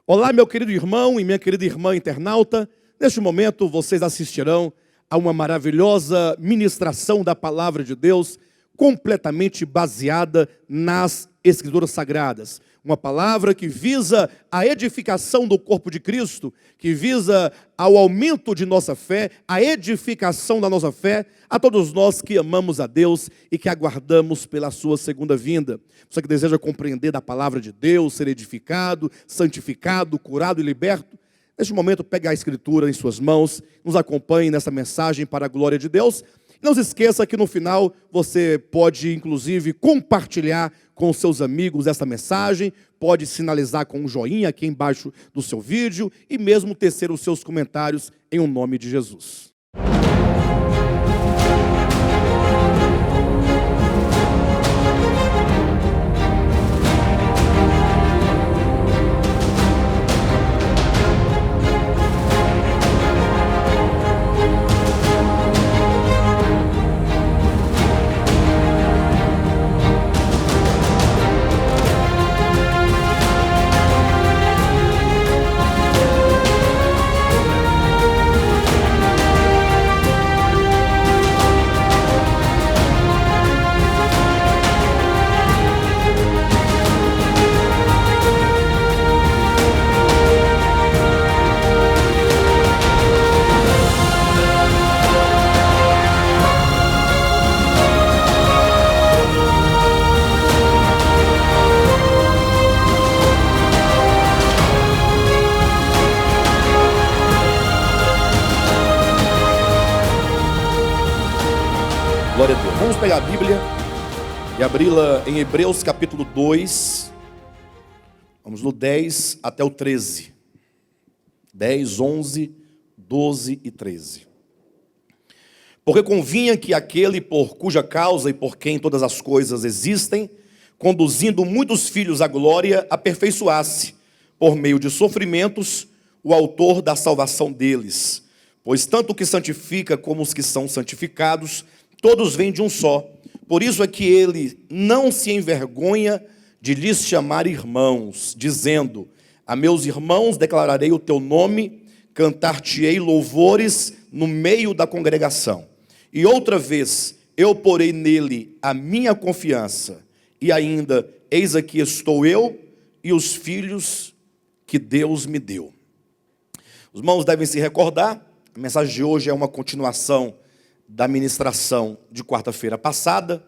Olá, meu querido irmão e minha querida irmã internauta. Neste momento, vocês assistirão a uma maravilhosa ministração da Palavra de Deus, completamente baseada nas Escrituras Sagradas. Uma palavra que visa a edificação do corpo de Cristo, que visa ao aumento de nossa fé, a edificação da nossa fé, a todos nós que amamos a Deus e que aguardamos pela sua segunda vinda. Você que deseja compreender da palavra de Deus, ser edificado, santificado, curado e liberto, neste momento pegue a Escritura em suas mãos, nos acompanhe nessa mensagem para a glória de Deus. Não se esqueça que no final você pode, inclusive, compartilhar com seus amigos essa mensagem, pode sinalizar com um joinha aqui embaixo do seu vídeo e mesmo tecer os seus comentários em o nome de Jesus. Glória a Deus. Vamos pegar a Bíblia e abri-la em Hebreus capítulo 2. Vamos do 10 até o 13. 10, 11, 12 e 13. Porque convinha que aquele por cuja causa e por quem todas as coisas existem, conduzindo muitos filhos à glória, aperfeiçoasse, por meio de sofrimentos, o autor da salvação deles. Pois tanto o que santifica como os que são santificados, todos vêm de um só. Por isso é que ele não se envergonha de lhes chamar irmãos, dizendo: a meus irmãos declararei o teu nome, cantar-te-ei louvores no meio da congregação. E outra vez eu porei nele a minha confiança, e ainda, eis aqui estou eu e os filhos que Deus me deu. Os irmãos devem se recordar, a mensagem de hoje é uma continuação da ministração de quarta-feira passada.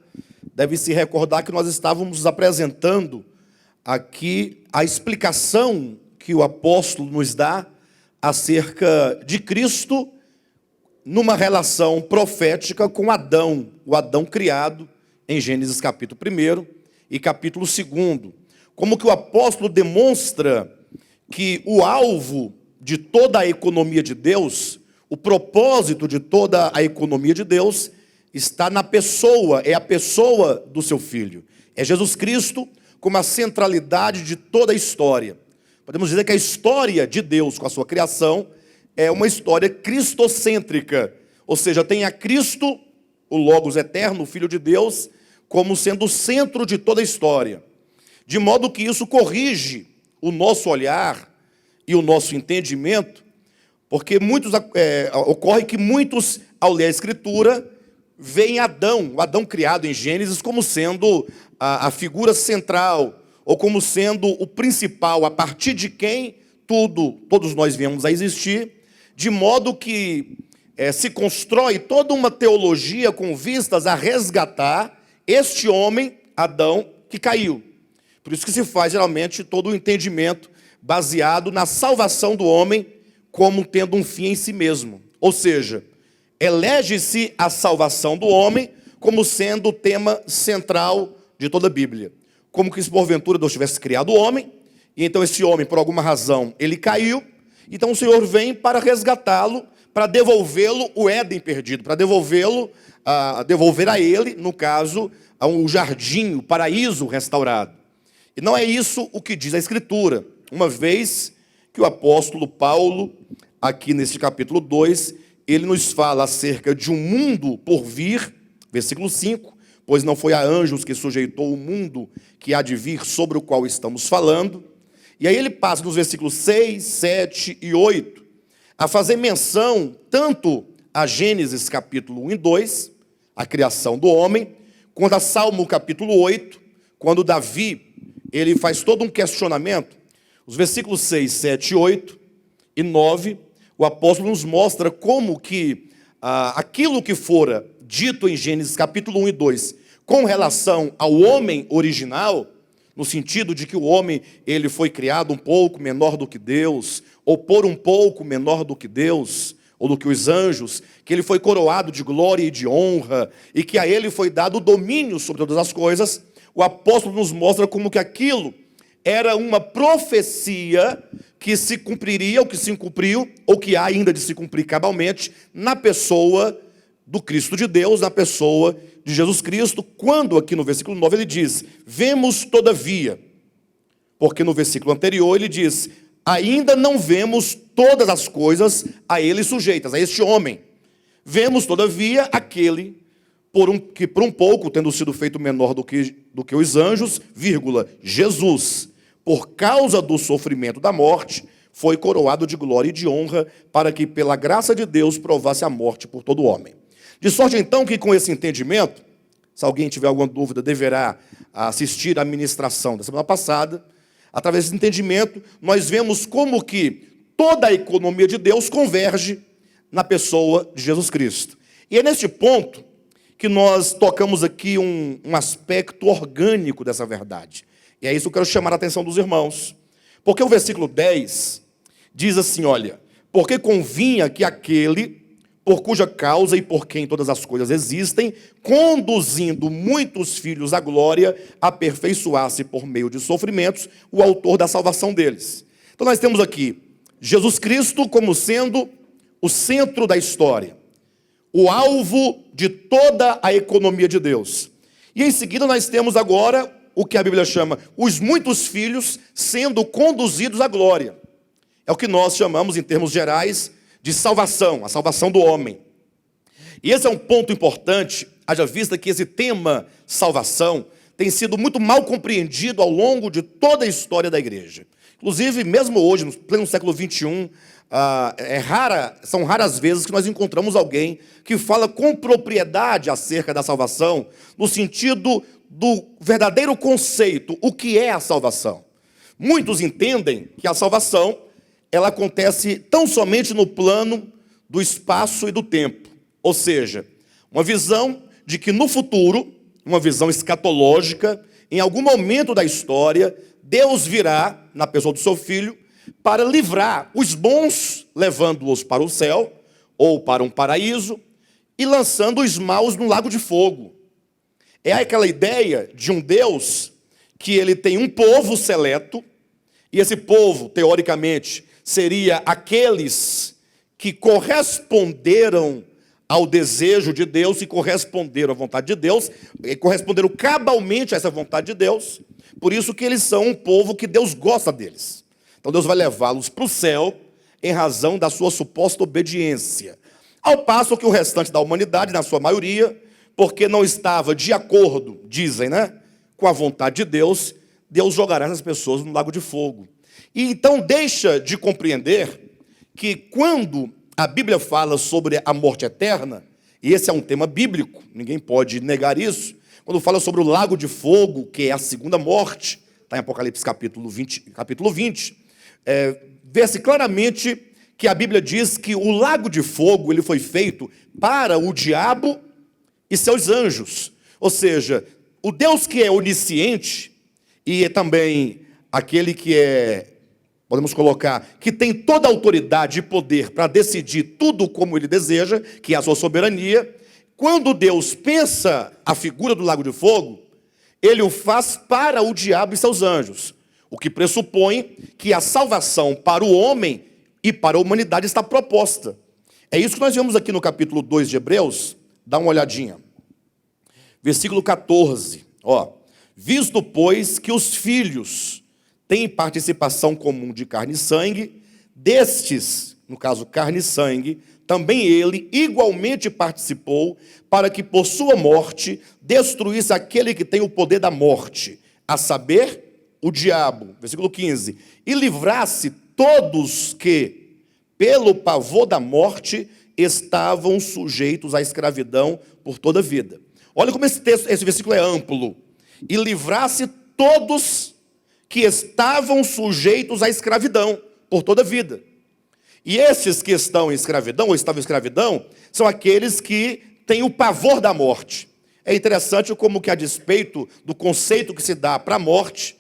Deve se recordar que nós estávamos apresentando aqui a explicação que o apóstolo nos dá acerca de Cristo numa relação profética com Adão, o Adão criado em Gênesis capítulo 1 e capítulo 2. Como que o apóstolo demonstra que o alvo de toda a economia de Deus, o propósito de toda a economia de Deus está na pessoa, é a pessoa do seu Filho. É Jesus Cristo como a centralidade de toda a história. Podemos dizer que a história de Deus com a sua criação é uma história cristocêntrica. Ou seja, tem a Cristo, o Logos eterno, o Filho de Deus, como sendo o centro de toda a história. De modo que isso corrige o nosso olhar e o nosso entendimento, porque ocorre que muitos, ao ler a Escritura, veem Adão, o Adão criado em Gênesis, como sendo a figura central, ou como sendo o principal, a partir de quem todos nós viemos a existir, de modo que se constrói toda uma teologia com vistas a resgatar este homem, Adão, que caiu. Por isso que se faz, geralmente, todo o entendimento baseado na salvação do homem, como tendo um fim em si mesmo. Ou seja, elege-se a salvação do homem como sendo o tema central de toda a Bíblia. Como que se porventura Deus tivesse criado o homem, e então esse homem, por alguma razão, ele caiu, então o Senhor vem para resgatá-lo, para devolvê-lo o Éden perdido, para devolver a ele, no caso, o jardim, o paraíso restaurado. E não é isso o que diz a Escritura. Uma vez que o apóstolo Paulo, aqui neste capítulo 2, ele nos fala acerca de um mundo por vir, versículo 5, pois não foi a anjos que sujeitou o mundo que há de vir sobre o qual estamos falando. E aí ele passa nos versículos 6, 7 e 8 a fazer menção tanto a Gênesis capítulo 1 e 2, a criação do homem, quanto a Salmo capítulo 8, quando Davi ele faz todo um questionamento. Os versículos 6, 7, 8 e 9, o apóstolo nos mostra como que aquilo que fora dito em Gênesis capítulo 1 e 2, com relação ao homem original, no sentido de que o homem ele foi criado um pouco menor do que Deus, ou por um pouco menor do que Deus, ou do que os anjos, que ele foi coroado de glória e de honra, e que a ele foi dado o domínio sobre todas as coisas, o apóstolo nos mostra como que aquilo era uma profecia que se cumpriria, ou que se cumpriu, ou que há ainda de se cumprir cabalmente, na pessoa do Cristo de Deus, na pessoa de Jesus Cristo, quando aqui no versículo 9 ele diz, vemos todavia, porque no versículo anterior ele diz, ainda não vemos todas as coisas a ele sujeitas, a este homem. Vemos todavia aquele que por um pouco, tendo sido feito menor do que os anjos, vírgula, Jesus, por causa do sofrimento da morte, foi coroado de glória e de honra, para que pela graça de Deus provasse a morte por todo homem. De sorte então que com esse entendimento, se alguém tiver alguma dúvida, deverá assistir à ministração da semana passada. Através desse entendimento, nós vemos como que toda a economia de Deus converge na pessoa de Jesus Cristo. E é neste ponto que nós tocamos aqui um aspecto orgânico dessa verdade. E é isso que eu quero chamar a atenção dos irmãos. Porque o versículo 10 diz assim, olha, porque convinha que aquele por cuja causa e por quem todas as coisas existem, conduzindo muitos filhos à glória, aperfeiçoasse por meio de sofrimentos o autor da salvação deles. Então nós temos aqui Jesus Cristo como sendo o centro da história, o alvo de toda a economia de Deus. E em seguida nós temos agora o que a Bíblia chama os muitos filhos sendo conduzidos à glória. É o que nós chamamos em termos gerais de salvação, a salvação do homem. E esse é um ponto importante, haja vista que esse tema salvação tem sido muito mal compreendido ao longo de toda a história da igreja. Inclusive, mesmo hoje, no pleno século XXI, são raras vezes que nós encontramos alguém que fala com propriedade acerca da salvação, no sentido do verdadeiro conceito, o que é a salvação. Muitos entendem que a salvação ela acontece tão somente no plano do espaço e do tempo. Ou seja, uma visão de que no futuro, uma visão escatológica, em algum momento da história, Deus virá, na pessoa do seu Filho, para livrar os bons, levando-os para o céu, ou para um paraíso, e lançando os maus no lago de fogo. É aquela ideia de um Deus que ele tem um povo seleto, e esse povo, teoricamente, seria aqueles que corresponderam ao desejo de Deus e corresponderam à vontade de Deus, e corresponderam cabalmente a essa vontade de Deus, por isso que eles são um povo que Deus gosta deles. Então Deus vai levá-los para o céu em razão da sua suposta obediência. Ao passo que o restante da humanidade, na sua maioria, porque não estava de acordo, dizem, com a vontade de Deus, Deus jogará essas pessoas no lago de fogo. E então deixa de compreender que quando a Bíblia fala sobre a morte eterna, e esse é um tema bíblico, ninguém pode negar isso, quando fala sobre o lago de fogo, que é a segunda morte, está em Apocalipse capítulo 20, vê-se claramente que a Bíblia diz que o lago de fogo ele foi feito para o diabo e seus anjos. Ou seja, o Deus que é onisciente e é também aquele que podemos colocar, que tem toda a autoridade e poder para decidir tudo como ele deseja, que é a sua soberania, quando Deus pensa a figura do lago de fogo, ele o faz para o diabo e seus anjos, o que pressupõe que a salvação para o homem e para a humanidade está proposta. É isso que nós vemos aqui no capítulo 2 de Hebreus, dá uma olhadinha. Versículo 14, visto, pois, que os filhos têm participação comum de carne e sangue, destes, no caso carne e sangue, também ele igualmente participou, para que por sua morte destruísse aquele que tem o poder da morte, a saber, o diabo, versículo 15, e livrasse todos que, pelo pavor da morte, estavam sujeitos à escravidão por toda a vida. Olha como esse versículo é amplo. E livrasse todos que estavam sujeitos à escravidão por toda a vida. E esses que estão em escravidão, ou estavam em escravidão, são aqueles que têm o pavor da morte. É interessante como que, a despeito do conceito que se dá para a morte,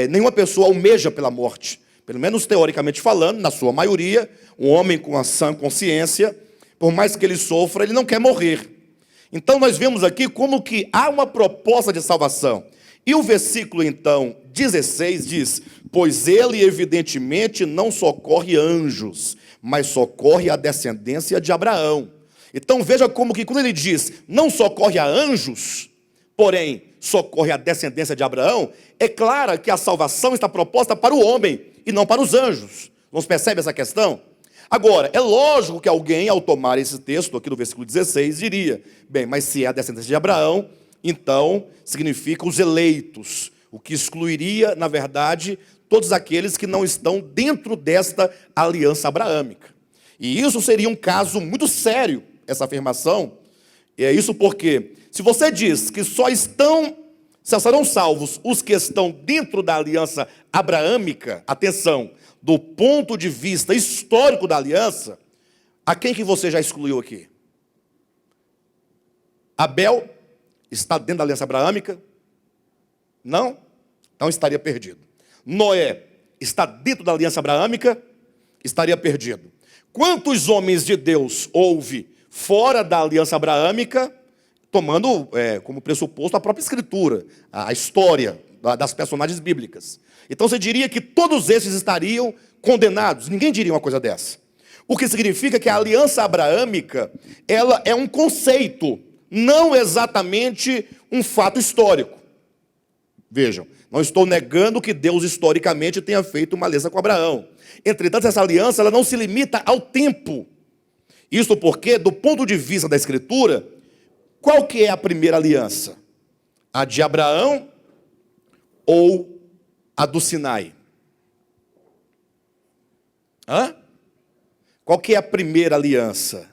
nenhuma pessoa almeja pela morte. Pelo menos teoricamente falando, na sua maioria, um homem com a sã consciência, por mais que ele sofra, ele não quer morrer. Então nós vemos aqui como que há uma proposta de salvação. E o versículo então 16 diz: pois ele evidentemente não socorre anjos, mas socorre a descendência de Abraão. Então veja como que quando ele diz não socorre a anjos, porém socorre a descendência de Abraão, é claro que a salvação está proposta para o homem e não para os anjos. Não se percebe essa questão? Agora, é lógico que alguém, ao tomar esse texto aqui no versículo 16, diria: bem, mas se é a descendência de Abraão, então significa os eleitos, o que excluiria, na verdade, todos aqueles que não estão dentro desta aliança abraâmica. E isso seria um caso muito sério, essa afirmação. E é isso porque, se você diz que só serão salvos os que estão dentro da aliança abraâmica, atenção, do ponto de vista histórico da aliança, a quem que você já excluiu aqui? Abel está dentro da aliança abraâmica? Não? Então estaria perdido. Noé está dentro da aliança abraâmica? Estaria perdido. Quantos homens de Deus houve fora da aliança abraâmica, tomando como pressuposto a própria escritura, a história das personagens bíblicas? Então você diria que todos esses estariam condenados? Ninguém diria uma coisa dessa. O que significa que a aliança abraâmica, ela é um conceito, não exatamente um fato histórico. Vejam, não estou negando que Deus historicamente tenha feito uma aliança com Abraão. Entretanto, essa aliança ela não se limita ao tempo. Isso porque, do ponto de vista da Escritura, qual que é a primeira aliança? A de Abraão ou a do Sinai? Qual que é a primeira aliança?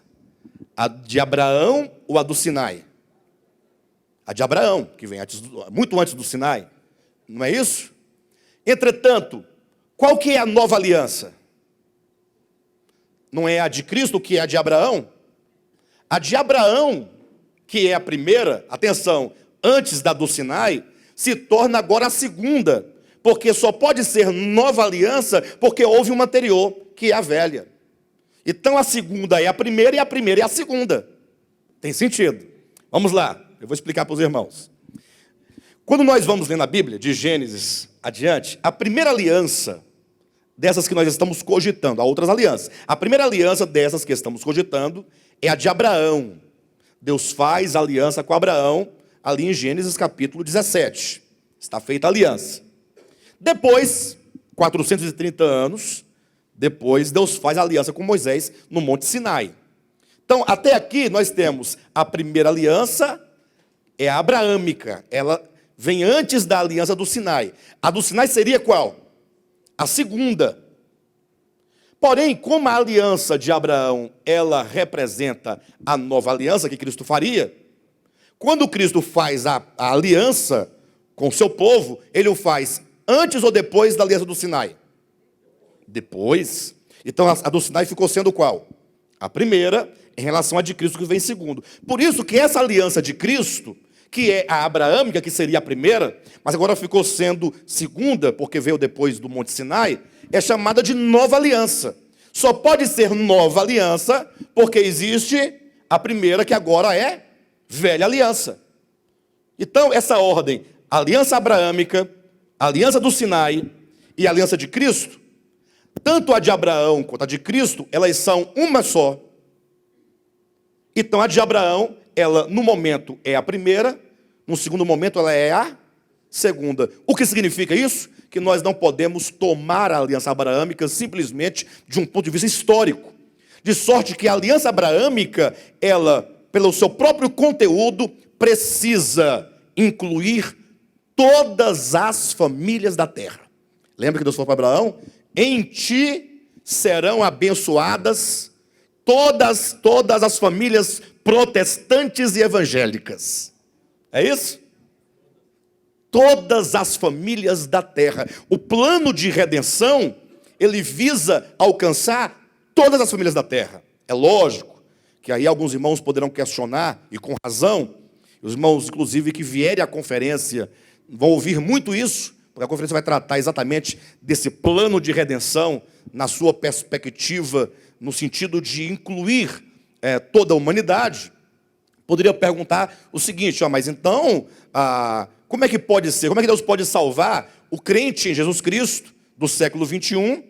A de Abraão ou a do Sinai? A de Abraão, que vem muito antes do Sinai. Não é isso? Entretanto, qual que é a nova aliança? Não é a de Cristo, que é a de Abraão? A de Abraão, que é a primeira, atenção, antes da do Sinai, se torna agora a segunda, porque só pode ser nova aliança porque houve uma anterior, que é a velha. Então a segunda é a primeira e a primeira é a segunda. Tem sentido? Vamos lá, eu vou explicar para os irmãos. Quando nós vamos ler na Bíblia, de Gênesis adiante, a primeira aliança dessas que nós estamos cogitando, há outras alianças. A primeira aliança dessas que estamos cogitando é a de Abraão. Deus faz aliança com Abraão, ali em Gênesis capítulo 17. Está feita a aliança. Depois, 430 anos, depois Deus faz aliança com Moisés no Monte Sinai. Então, até aqui nós temos a primeira aliança, é a abraâmica. Ela vem antes da aliança do Sinai. A do Sinai seria qual? A segunda. Porém, como a aliança de Abraão, ela representa a nova aliança que Cristo faria, quando Cristo faz a aliança com o seu povo, ele o faz antes ou depois da aliança do Sinai? Depois. Então a do Sinai ficou sendo qual? A primeira, em relação à de Cristo, que vem segundo. Por isso que essa aliança de Cristo, que é a abraâmica, que seria a primeira, mas agora ficou sendo segunda, porque veio depois do Monte Sinai, é chamada de nova aliança. Só pode ser nova aliança porque existe a primeira, que agora é velha aliança. Então, essa ordem, aliança abraâmica, aliança do Sinai e aliança de Cristo, tanto a de Abraão quanto a de Cristo, elas são uma só. Então, a de Abraão, ela no momento é a primeira, no segundo momento ela é a segunda. O que significa isso? Que nós não podemos tomar a aliança abraâmica simplesmente de um ponto de vista histórico. De sorte que a aliança abraâmica, ela, pelo seu próprio conteúdo, precisa incluir todas as famílias da terra. Lembra que Deus falou para Abraão? Em ti serão abençoadas todas as famílias protestantes e evangélicas. É isso? Todas as famílias da terra. O plano de redenção, ele visa alcançar todas as famílias da terra. É lógico que aí alguns irmãos poderão questionar, e com razão, os irmãos, inclusive, que vierem à conferência, vão ouvir muito isso, porque a conferência vai tratar exatamente desse plano de redenção, na sua perspectiva, no sentido de incluir toda a humanidade. Poderia perguntar o seguinte, mas então, como é que pode ser? Como é que Deus pode salvar o crente em Jesus Cristo, do século 21,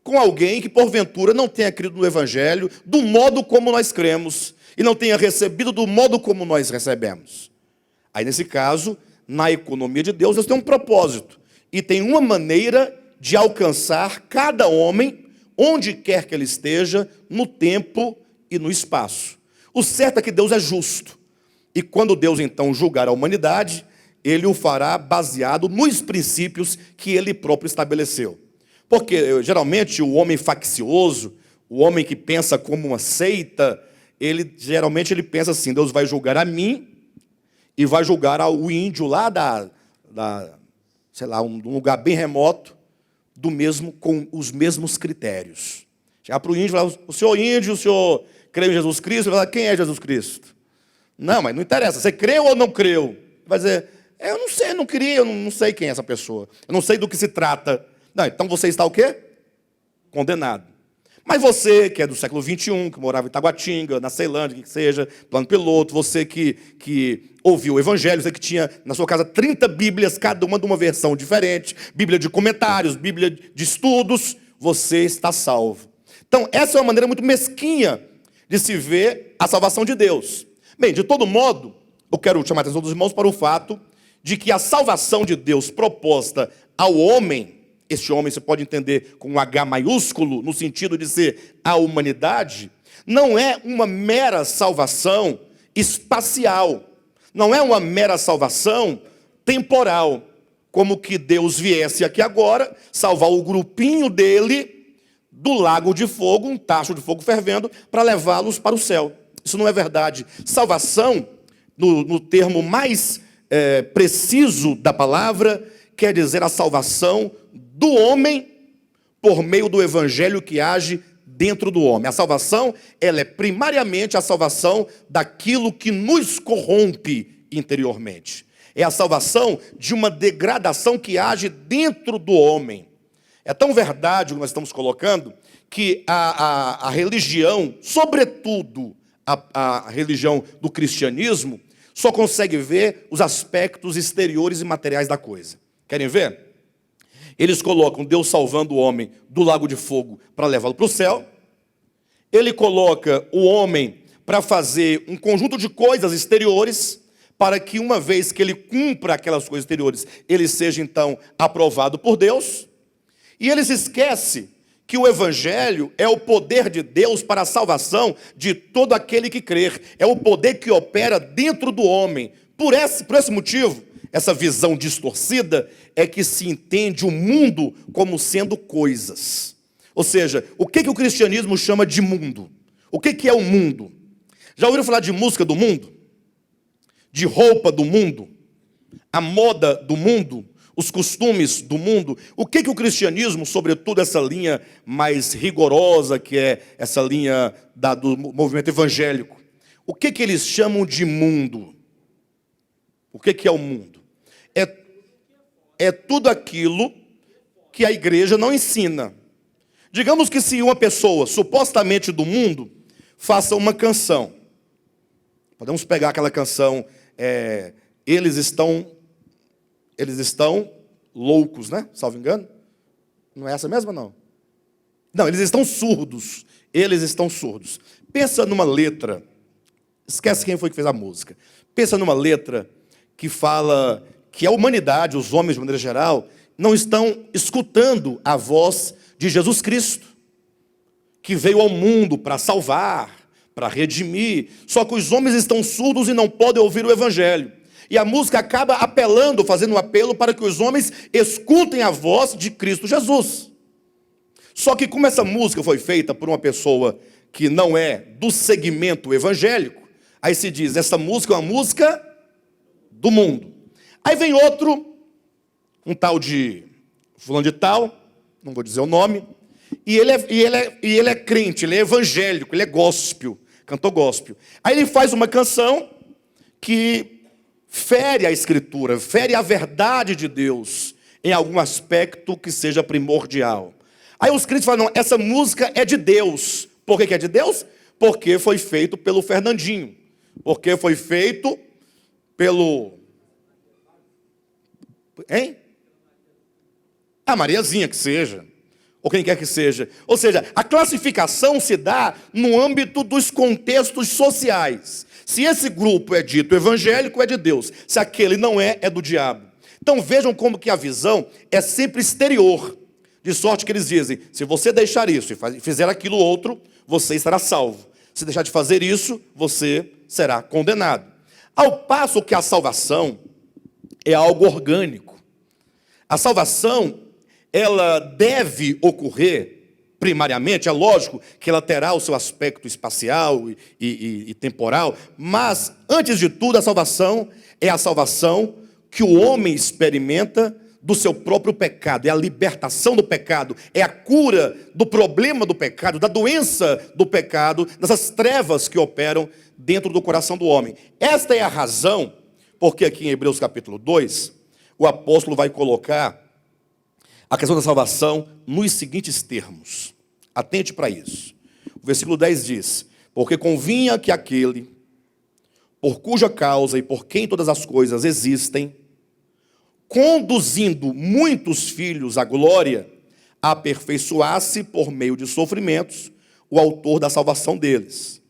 com alguém que porventura não tenha crido no Evangelho do modo como nós cremos e não tenha recebido do modo como nós recebemos? Aí nesse caso, na economia de Deus, Deus tem um propósito e tem uma maneira de alcançar cada homem, onde quer que ele esteja, no tempo e no espaço. O certo é que Deus é justo, e quando Deus então julgar a humanidade, ele o fará baseado nos princípios que ele próprio estabeleceu. Porque, geralmente, o homem faccioso, o homem que pensa como uma seita, geralmente ele pensa assim, Deus vai julgar a mim e vai julgar o índio lá sei lá, um lugar bem remoto, com os mesmos critérios. Chegar para o índio e falar, o senhor índio, o senhor crê em Jesus Cristo? Ele vai falar, quem é Jesus Cristo? Não, mas não interessa, você creu ou não creu? Ele vai dizer, eu não sei, eu não queria, eu não sei quem é essa pessoa, eu não sei do que se trata. Não, então você está o quê? Condenado. Mas você, que é do século 21, que morava em Taguatinga, na Ceilândia, que seja, plano piloto, você que ouviu o Evangelho, você que tinha na sua casa 30 Bíblias, cada uma de uma versão diferente, Bíblia de comentários, Bíblia de estudos, você está salvo. Então, essa é uma maneira muito mesquinha de se ver a salvação de Deus. Bem, de todo modo, eu quero chamar a atenção dos irmãos para o fato de que a salvação de Deus proposta ao homem, este homem você pode entender com um H maiúsculo, no sentido de ser a humanidade, não é uma mera salvação espacial, não é uma mera salvação temporal, como que Deus viesse aqui agora, salvar o grupinho dele do lago de fogo, um tacho de fogo fervendo, para levá-los para o céu. Isso não é verdade. Salvação, no termo mais preciso da palavra, quer dizer a salvação do homem por meio do evangelho que age dentro do homem. A salvação, ela é primariamente a salvação daquilo que nos corrompe interiormente. É a salvação de uma degradação que age dentro do homem. É tão verdade o que nós estamos colocando, que a religião, sobretudo a religião do cristianismo, só consegue ver os aspectos exteriores e materiais da coisa. Querem ver? Eles colocam Deus salvando o homem do lago de fogo para levá-lo para o céu. Ele coloca o homem para fazer um conjunto de coisas exteriores, para que uma vez que ele cumpra aquelas coisas exteriores, ele seja então aprovado por Deus. E ele se esquece que o evangelho é o poder de Deus para a salvação de todo aquele que crer. É o poder que opera dentro do homem. Por esse motivo, essa visão distorcida é que se entende o mundo como sendo coisas. Ou seja, o que o cristianismo chama de mundo? O que é o mundo? Já ouviram falar de música do mundo? De roupa do mundo? A moda do mundo? Os costumes do mundo? O que o cristianismo, sobretudo essa linha mais rigorosa, que é essa linha do movimento evangélico, o que eles chamam de mundo? O que é o mundo? É tudo aquilo que a igreja não ensina. Digamos que se uma pessoa, supostamente do mundo, faça uma canção. Podemos pegar aquela canção, eles estão loucos, né? Salvo engano. Não é essa mesma, não? Não, eles estão surdos. Eles estão surdos. Pensa numa letra. Esquece quem foi que fez a música. Pensa numa letra que fala que a humanidade, os homens de maneira geral, não estão escutando a voz de Jesus Cristo, que veio ao mundo para salvar, para redimir. Só que os homens estão surdos e não podem ouvir o evangelho. E a música acaba apelando, fazendo um apelo para que os homens escutem a voz de Cristo Jesus. Só que como essa música foi feita por uma pessoa que não é do segmento evangélico, aí se diz, essa música é uma música do mundo. Aí vem outro, um tal de fulano de tal, não vou dizer o nome, e ele é crente, ele é evangélico, ele é gospel, cantor gospel. Aí ele faz uma canção que fere a Escritura, fere a verdade de Deus em algum aspecto que seja primordial. Aí os crentes falam, não, essa música é de Deus. Por que é de Deus? Porque foi feito pelo Fernandinho. Porque foi feito pelo... Hein? A Mariazinha que seja. Ou quem quer que seja. Ou seja, a classificação se dá no âmbito dos contextos sociais. Se esse grupo é dito evangélico, é de Deus. Se aquele não é, é do diabo. Então vejam como que a visão é sempre exterior. De sorte que eles dizem, se você deixar isso e fizer aquilo outro, você estará salvo. Se deixar de fazer isso, você será condenado. Ao passo que a salvação é algo orgânico. A salvação, ela deve ocorrer, primariamente, é lógico que ela terá o seu aspecto espacial e temporal, mas, antes de tudo, a salvação é a salvação que o homem experimenta do seu próprio pecado, é a libertação do pecado, é a cura do problema do pecado, da doença do pecado, dessas trevas que operam dentro do coração do homem. Esta é a razão, porque aqui em Hebreus capítulo 2, o apóstolo vai colocar a questão da salvação nos seguintes termos. Atente para isso. O versículo 10 diz, porque convinha que aquele, por cuja causa e por quem todas as coisas existem, conduzindo muitos filhos à glória, aperfeiçoasse por meio de sofrimentos o autor da salvação deles.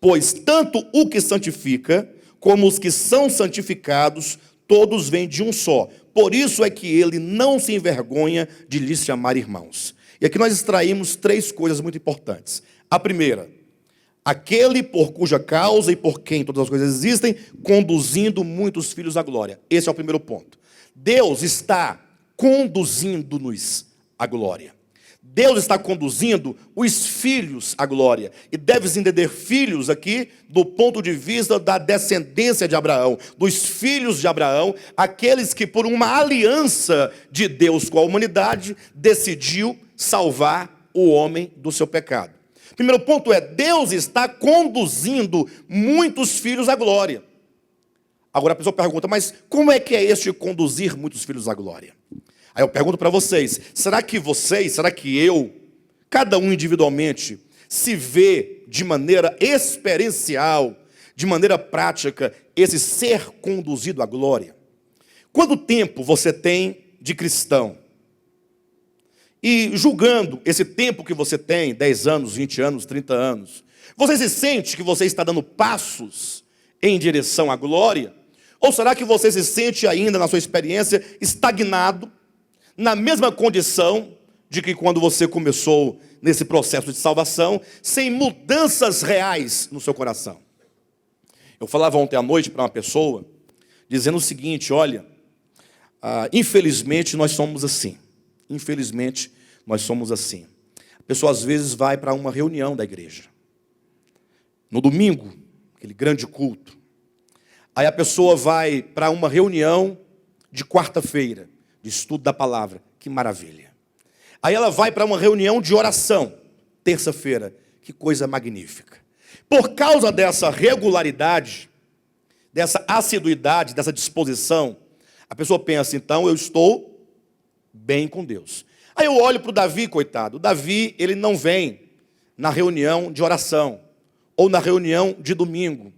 Pois tanto o que santifica, como os que são santificados, todos vêm de um só. Por isso é que ele não se envergonha de lhes chamar irmãos. E aqui nós extraímos três coisas muito importantes. A primeira, aquele por cuja causa e por quem todas as coisas existem, conduzindo muitos filhos à glória. Esse é o primeiro ponto. Deus está conduzindo-nos à glória. Deus está conduzindo os filhos à glória. E deve-se entender filhos aqui do ponto de vista da descendência de Abraão, dos filhos de Abraão, aqueles que por uma aliança de Deus com a humanidade, decidiu salvar o homem do seu pecado. Primeiro ponto é, Deus está conduzindo muitos filhos à glória. Agora a pessoa pergunta, mas como é que é este conduzir muitos filhos à glória? Aí eu pergunto para vocês, será que eu, cada um individualmente, se vê de maneira experiencial, de maneira prática, esse ser conduzido à glória? Quanto tempo você tem de cristão? E julgando esse tempo que você tem, 10 anos, 20 anos, 30 anos, você se sente que você está dando passos em direção à glória? Ou será que você se sente ainda, na sua experiência, estagnado, na mesma condição de que quando você começou nesse processo de salvação, sem mudanças reais no seu coração? Eu falava ontem à noite para uma pessoa, dizendo o seguinte, olha, infelizmente nós somos assim. Infelizmente nós somos assim. A pessoa às vezes vai para uma reunião da igreja. No domingo, aquele grande culto. Aí a pessoa vai para uma reunião de quarta-feira, de estudo da palavra. Que maravilha. Aí ela vai para uma reunião de oração, terça-feira. Que coisa magnífica. Por causa dessa regularidade, dessa assiduidade, dessa disposição, a pessoa pensa, então eu estou bem com Deus. Aí eu olho para o Davi, coitado. O Davi, ele não vem na reunião de oração, ou na reunião de domingo,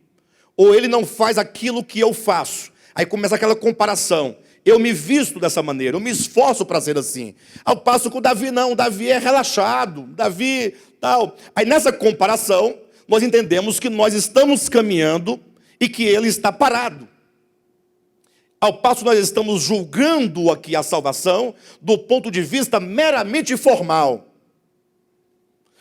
ou ele não faz aquilo que eu faço. Aí começa aquela comparação. Eu me visto dessa maneira, eu me esforço para ser assim. Ao passo que o Davi não, o Davi é relaxado, Davi tal. Aí nessa comparação, nós entendemos que nós estamos caminhando e que ele está parado. Ao passo que nós estamos julgando aqui a salvação do ponto de vista meramente formal.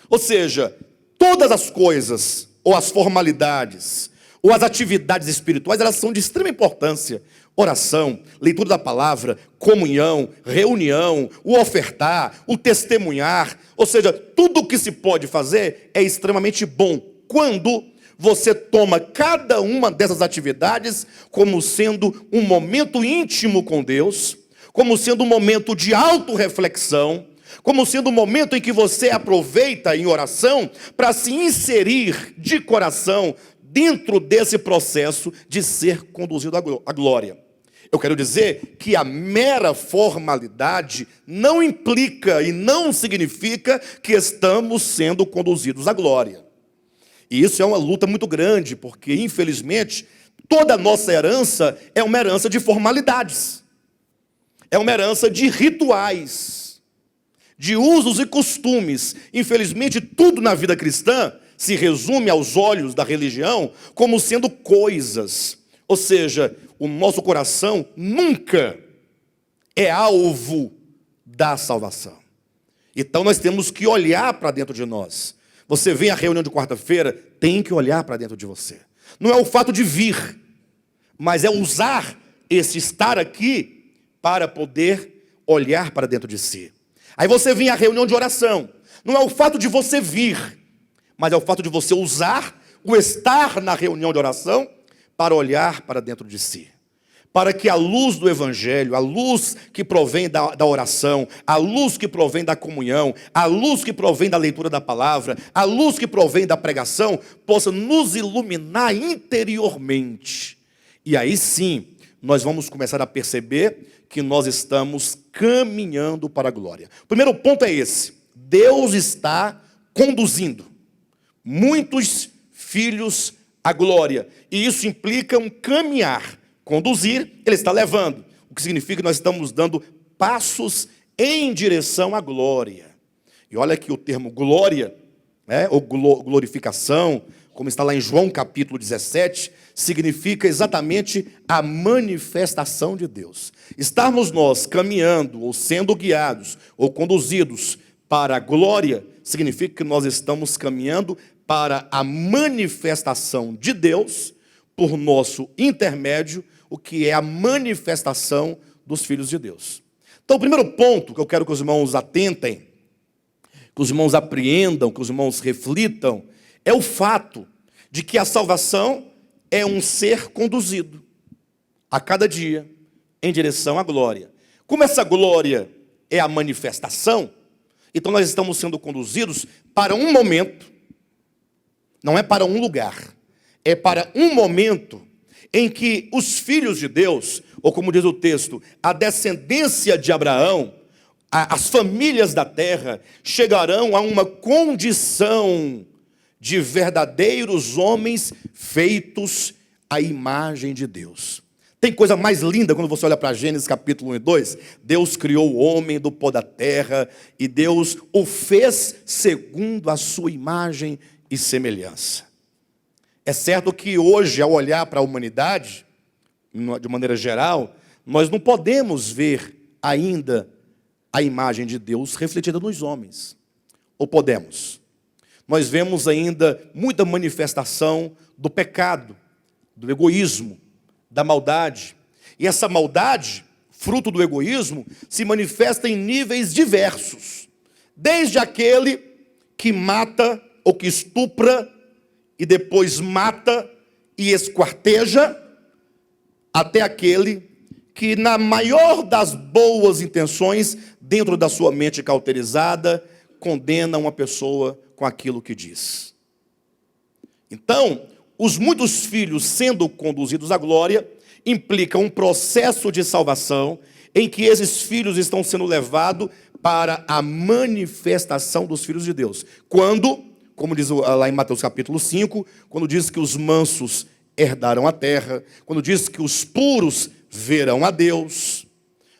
Ou seja, todas as coisas, ou as formalidades, ou as atividades espirituais, elas são de extrema importância. Oração, leitura da palavra, comunhão, reunião, o ofertar, o testemunhar, ou seja, tudo o que se pode fazer é extremamente bom quando você toma cada uma dessas atividades como sendo um momento íntimo com Deus, como sendo um momento de autorreflexão, como sendo um momento em que você aproveita em oração para se inserir de coração dentro desse processo de ser conduzido à glória. Eu quero dizer que a mera formalidade não implica e não significa que estamos sendo conduzidos à glória. E isso é uma luta muito grande, porque infelizmente toda a nossa herança é uma herança de formalidades, é uma herança de rituais, de usos e costumes. Infelizmente tudo na vida cristã se resume aos olhos da religião como sendo coisas. Ou seja, o nosso coração nunca é alvo da salvação. Então nós temos que olhar para dentro de nós. Você vem à reunião de quarta-feira, tem que olhar para dentro de você. Não é o fato de vir, mas é usar esse estar aqui para poder olhar para dentro de si. Aí você vem à reunião de oração. Não é o fato de você vir, mas é o fato de você usar o estar na reunião de oração para olhar para dentro de si. Para que a luz do Evangelho, a luz que provém da oração, a luz que provém da comunhão, a luz que provém da leitura da palavra, a luz que provém da pregação, possa nos iluminar interiormente. E aí sim, nós vamos começar a perceber que nós estamos caminhando para a glória. O primeiro ponto é esse: Deus está conduzindo muitos filhos à glória. E isso implica um caminhar. Conduzir, Ele está levando. O que significa que nós estamos dando passos em direção à glória. E olha que o termo glória, ou glorificação, como está lá em João capítulo 17, significa exatamente a manifestação de Deus. Estarmos nós caminhando, ou sendo guiados, ou conduzidos para a glória, significa que nós estamos caminhando para a manifestação de Deus por nosso intermédio, o que é a manifestação dos filhos de Deus. Então, o primeiro ponto que eu quero que os irmãos atentem, que os irmãos apreendam, que os irmãos reflitam, é o fato de que a salvação é um ser conduzido a cada dia em direção à glória. Como essa glória é a manifestação, então nós estamos sendo conduzidos para um momento, não é para um lugar, é para um momento em que os filhos de Deus, ou como diz o texto, a descendência de Abraão, as famílias da terra, chegarão a uma condição de verdadeiros homens feitos à imagem de Deus. Tem coisa mais linda quando você olha para Gênesis capítulo 1 e 2? Deus criou o homem do pó da terra e Deus o fez segundo a sua imagem e semelhança. É certo que hoje, ao olhar para a humanidade, de maneira geral, nós não podemos ver ainda a imagem de Deus refletida nos homens. Ou podemos? Nós vemos ainda muita manifestação do pecado, do egoísmo, da maldade. E essa maldade, fruto do egoísmo, se manifesta em níveis diversos. Desde aquele que mata ou que estupra, e depois mata e esquarteja, até aquele que, na maior das boas intenções, dentro da sua mente cauterizada, condena uma pessoa com aquilo que diz. Então, os muitos filhos sendo conduzidos à glória, implica um processo de salvação, em que esses filhos estão sendo levados para a manifestação dos filhos de Deus. Quando, como diz lá em Mateus capítulo 5, quando diz que os mansos herdarão a terra, quando diz que os puros verão a Deus.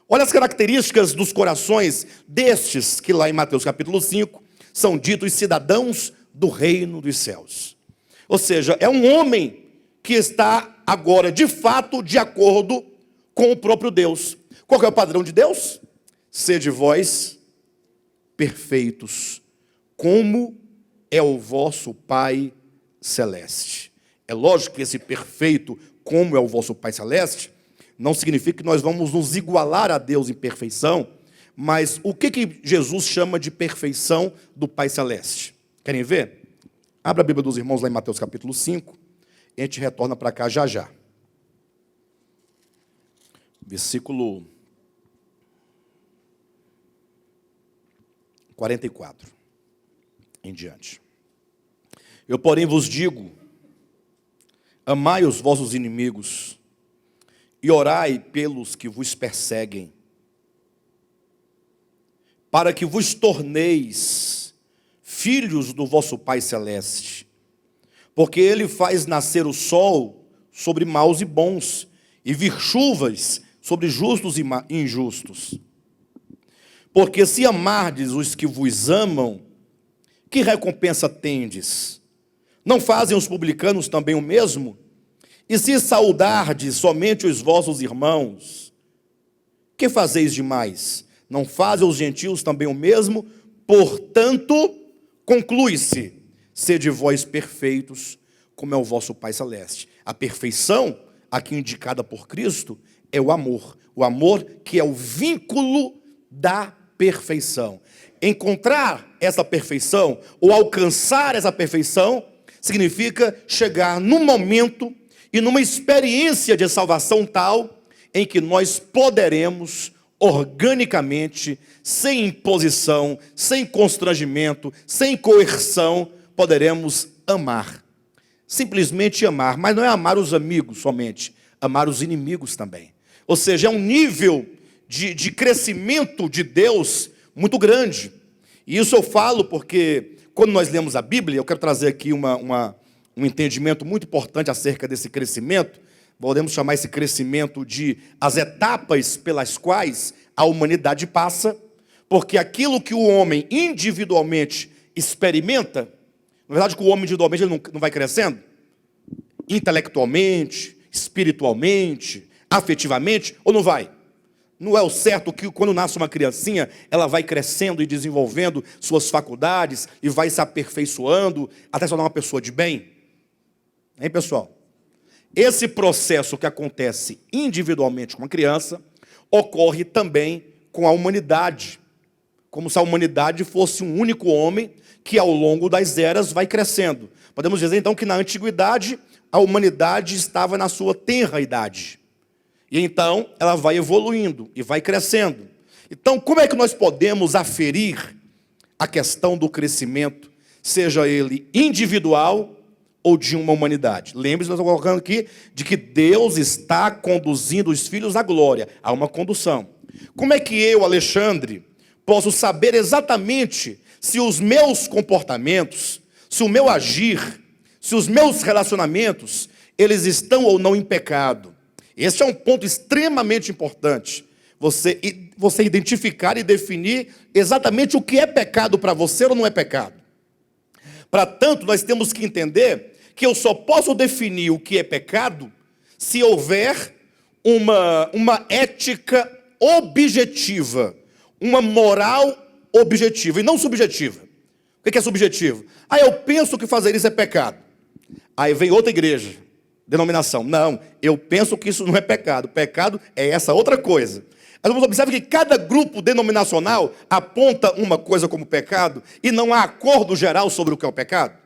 Olha as características dos corações destes que lá em Mateus capítulo 5 são ditos cidadãos do reino dos céus. Ou seja, é um homem que está agora de fato de acordo com o próprio Deus. Qual que é o padrão de Deus? Sede vós perfeitos, como é o vosso Pai celeste. É lógico que esse perfeito, como é o vosso Pai Celeste, não significa que nós vamos nos igualar a Deus em perfeição, mas o que Jesus chama de perfeição do Pai Celeste? Querem ver? Abra a Bíblia dos irmãos lá em Mateus capítulo 5, e a gente retorna para cá já já. Versículo 44 em diante. Eu, porém, vos digo: amai os vossos inimigos e orai pelos que vos perseguem, para que vos torneis filhos do vosso Pai Celeste, porque Ele faz nascer o sol sobre maus e bons, e vir chuvas sobre justos e injustos. Porque se amardes os que vos amam, que recompensa tendes? Não fazem os publicanos também o mesmo? E se saudardes somente os vossos irmãos, que fazeis demais? Não fazem os gentios também o mesmo? Portanto, conclui-se: sede vós perfeitos, como é o vosso Pai Celeste. A perfeição, aqui indicada por Cristo, é o amor. O amor que é o vínculo da perfeição. Encontrar essa perfeição, ou alcançar essa perfeição, significa chegar num momento e numa experiência de salvação tal, em que nós poderemos organicamente, sem imposição, sem constrangimento, sem coerção, poderemos amar. Simplesmente amar, mas não é amar os amigos somente, amar os inimigos também. Ou seja, é um nível de crescimento de Deus muito grande. E isso eu falo porque, quando nós lemos a Bíblia, eu quero trazer aqui um entendimento muito importante acerca desse crescimento. Podemos chamar esse crescimento de as etapas pelas quais a humanidade passa, porque aquilo que o homem individualmente experimenta, na verdade que o homem individualmente ele não vai crescendo, intelectualmente, espiritualmente, afetivamente, ou não vai? Não é o certo que quando nasce uma criancinha, ela vai crescendo e desenvolvendo suas faculdades e vai se aperfeiçoando até se tornar uma pessoa de bem? Hein, pessoal? Esse processo que acontece individualmente com a criança, ocorre também com a humanidade. Como se a humanidade fosse um único homem que ao longo das eras vai crescendo. Podemos dizer então que na antiguidade a humanidade estava na sua tenra idade. E então ela vai evoluindo e vai crescendo. Então como é que nós podemos aferir a questão do crescimento, seja ele individual ou de uma humanidade? Lembre-se, nós estamos colocando aqui de que Deus está conduzindo os filhos à glória. Há uma condução. Como é que eu, Alexandre, posso saber exatamente se os meus comportamentos, se o meu agir, se os meus relacionamentos, eles estão ou não em pecado? Esse é um ponto extremamente importante. Você identificar e definir exatamente o que é pecado para você ou não é pecado. Para tanto, nós temos que entender que eu só posso definir o que é pecado se houver uma ética objetiva, uma moral objetiva e não subjetiva. O que é subjetivo? Eu penso que fazer isso é pecado. Aí vem outra igreja, denominação. Não, eu penso que isso não é pecado. Pecado é essa outra coisa. Nós vamos observar que cada grupo denominacional aponta uma coisa como pecado e não há acordo geral sobre o que é o pecado.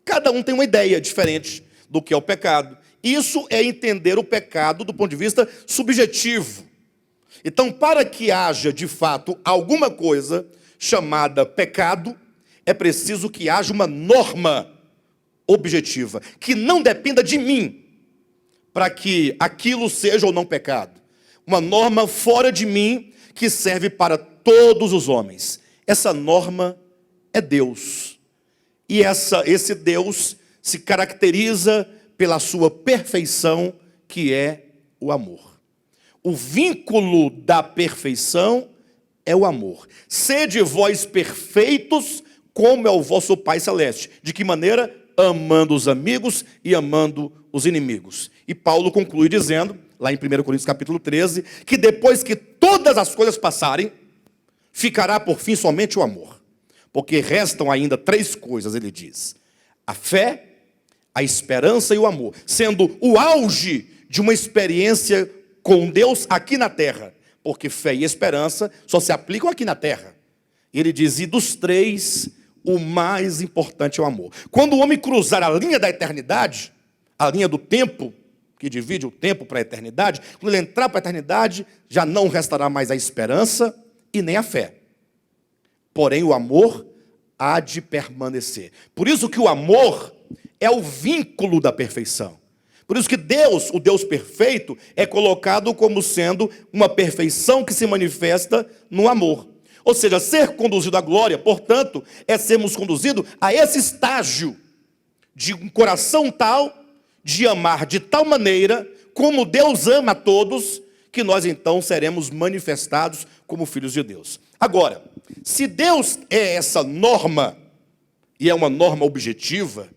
Cada um tem uma ideia diferente do que é o pecado. Isso é entender o pecado do ponto de vista subjetivo. Então, para que haja de fato alguma coisa chamada pecado, é preciso que haja uma norma objetiva, que não dependa de mim, para que aquilo seja ou não pecado. Uma norma fora de mim, que serve para todos os homens. Essa norma é Deus. E esse Deus se caracteriza pela sua perfeição, que é o amor. O vínculo da perfeição é o amor. Sede vós perfeitos, como é o vosso Pai Celeste. De que maneira? Amando os amigos e amando os inimigos. E Paulo conclui dizendo, lá em 1 Coríntios capítulo 13, que depois que todas as coisas passarem, ficará por fim somente o amor. Porque restam ainda 3 coisas, ele diz: a fé, a esperança e o amor, sendo o auge de uma experiência com Deus aqui na terra, porque fé e esperança só se aplicam aqui na terra. E ele diz, e dos três, o mais importante é o amor. Quando o homem cruzar a linha da eternidade, a linha do tempo, que divide o tempo para a eternidade, quando ele entrar para a eternidade, já não restará mais a esperança e nem a fé. Porém, o amor há de permanecer. Por isso que o amor é o vínculo da perfeição. Por isso que Deus, o Deus perfeito, é colocado como sendo uma perfeição que se manifesta no amor. Ou seja, ser conduzido à glória, portanto, é sermos conduzidos a esse estágio de um coração tal, de amar de tal maneira, como Deus ama a todos, que nós então seremos manifestados como filhos de Deus. Agora, se Deus é essa norma, e é uma norma objetiva,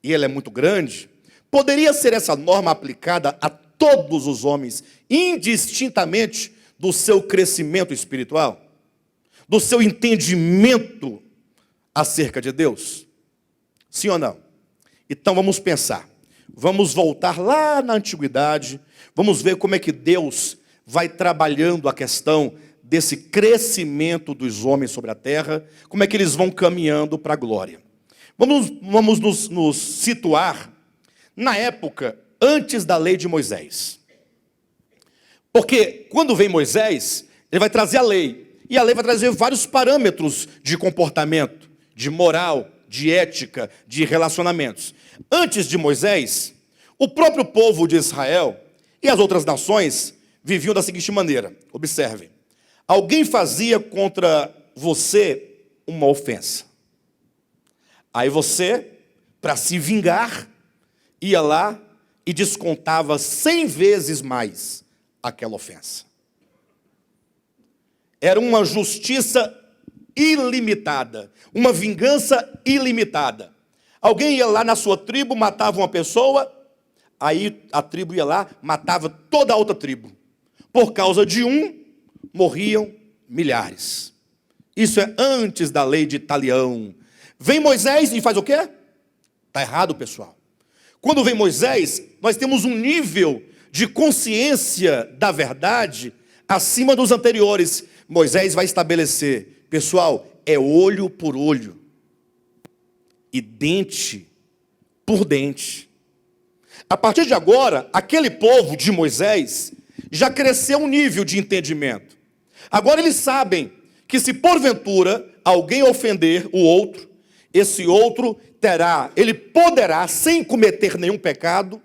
e ela é muito grande, poderia ser essa norma aplicada a todos os homens, indistintamente do seu crescimento espiritual, do seu entendimento acerca de Deus? Sim ou não? Então vamos pensar. Vamos voltar lá na antiguidade, vamos ver como é que Deus vai trabalhando a questão desse crescimento dos homens sobre a terra, como é que eles vão caminhando para a glória. Vamos nos situar na época antes da lei de Moisés. Porque quando vem Moisés, ele vai trazer a lei, e a lei vai trazer vários parâmetros de comportamento, de moral, de ética, de relacionamentos. Antes de Moisés, o próprio povo de Israel e as outras nações viviam da seguinte maneira. Observem. Alguém fazia contra você uma ofensa. Aí você, para se vingar, ia lá e descontava 100 vezes mais aquela ofensa. Era uma justiça ilimitada, uma vingança ilimitada. Alguém ia lá na sua tribo, matava uma pessoa, aí a tribo ia lá, matava toda a outra tribo. Por causa de um, morriam milhares. Isso é antes da lei de Talião. Vem Moisés e faz o quê? Está errado, pessoal. Quando vem Moisés, nós temos um nível de consciência da verdade acima dos anteriores. Moisés vai estabelecer, pessoal, é olho por olho e dente por dente. A partir de agora, aquele povo de Moisés já cresceu um nível de entendimento. Agora eles sabem que se porventura alguém ofender o outro, esse outro ele poderá, sem cometer nenhum pecado,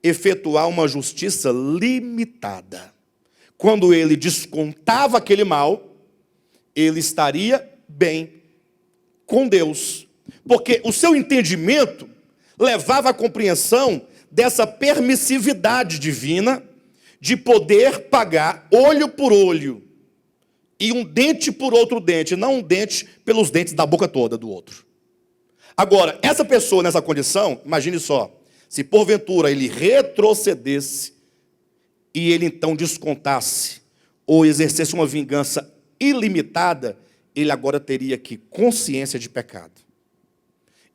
efetuar uma justiça limitada. Quando ele descontava aquele mal, ele estaria bem com Deus. Porque o seu entendimento levava à compreensão dessa permissividade divina de poder pagar olho por olho e um dente por outro dente, não um dente pelos dentes da boca toda do outro. Agora, essa pessoa nessa condição, imagine só, se porventura ele retrocedesse e ele então descontasse ou exercesse uma vingança ilimitada, ele agora teria que consciência de pecado.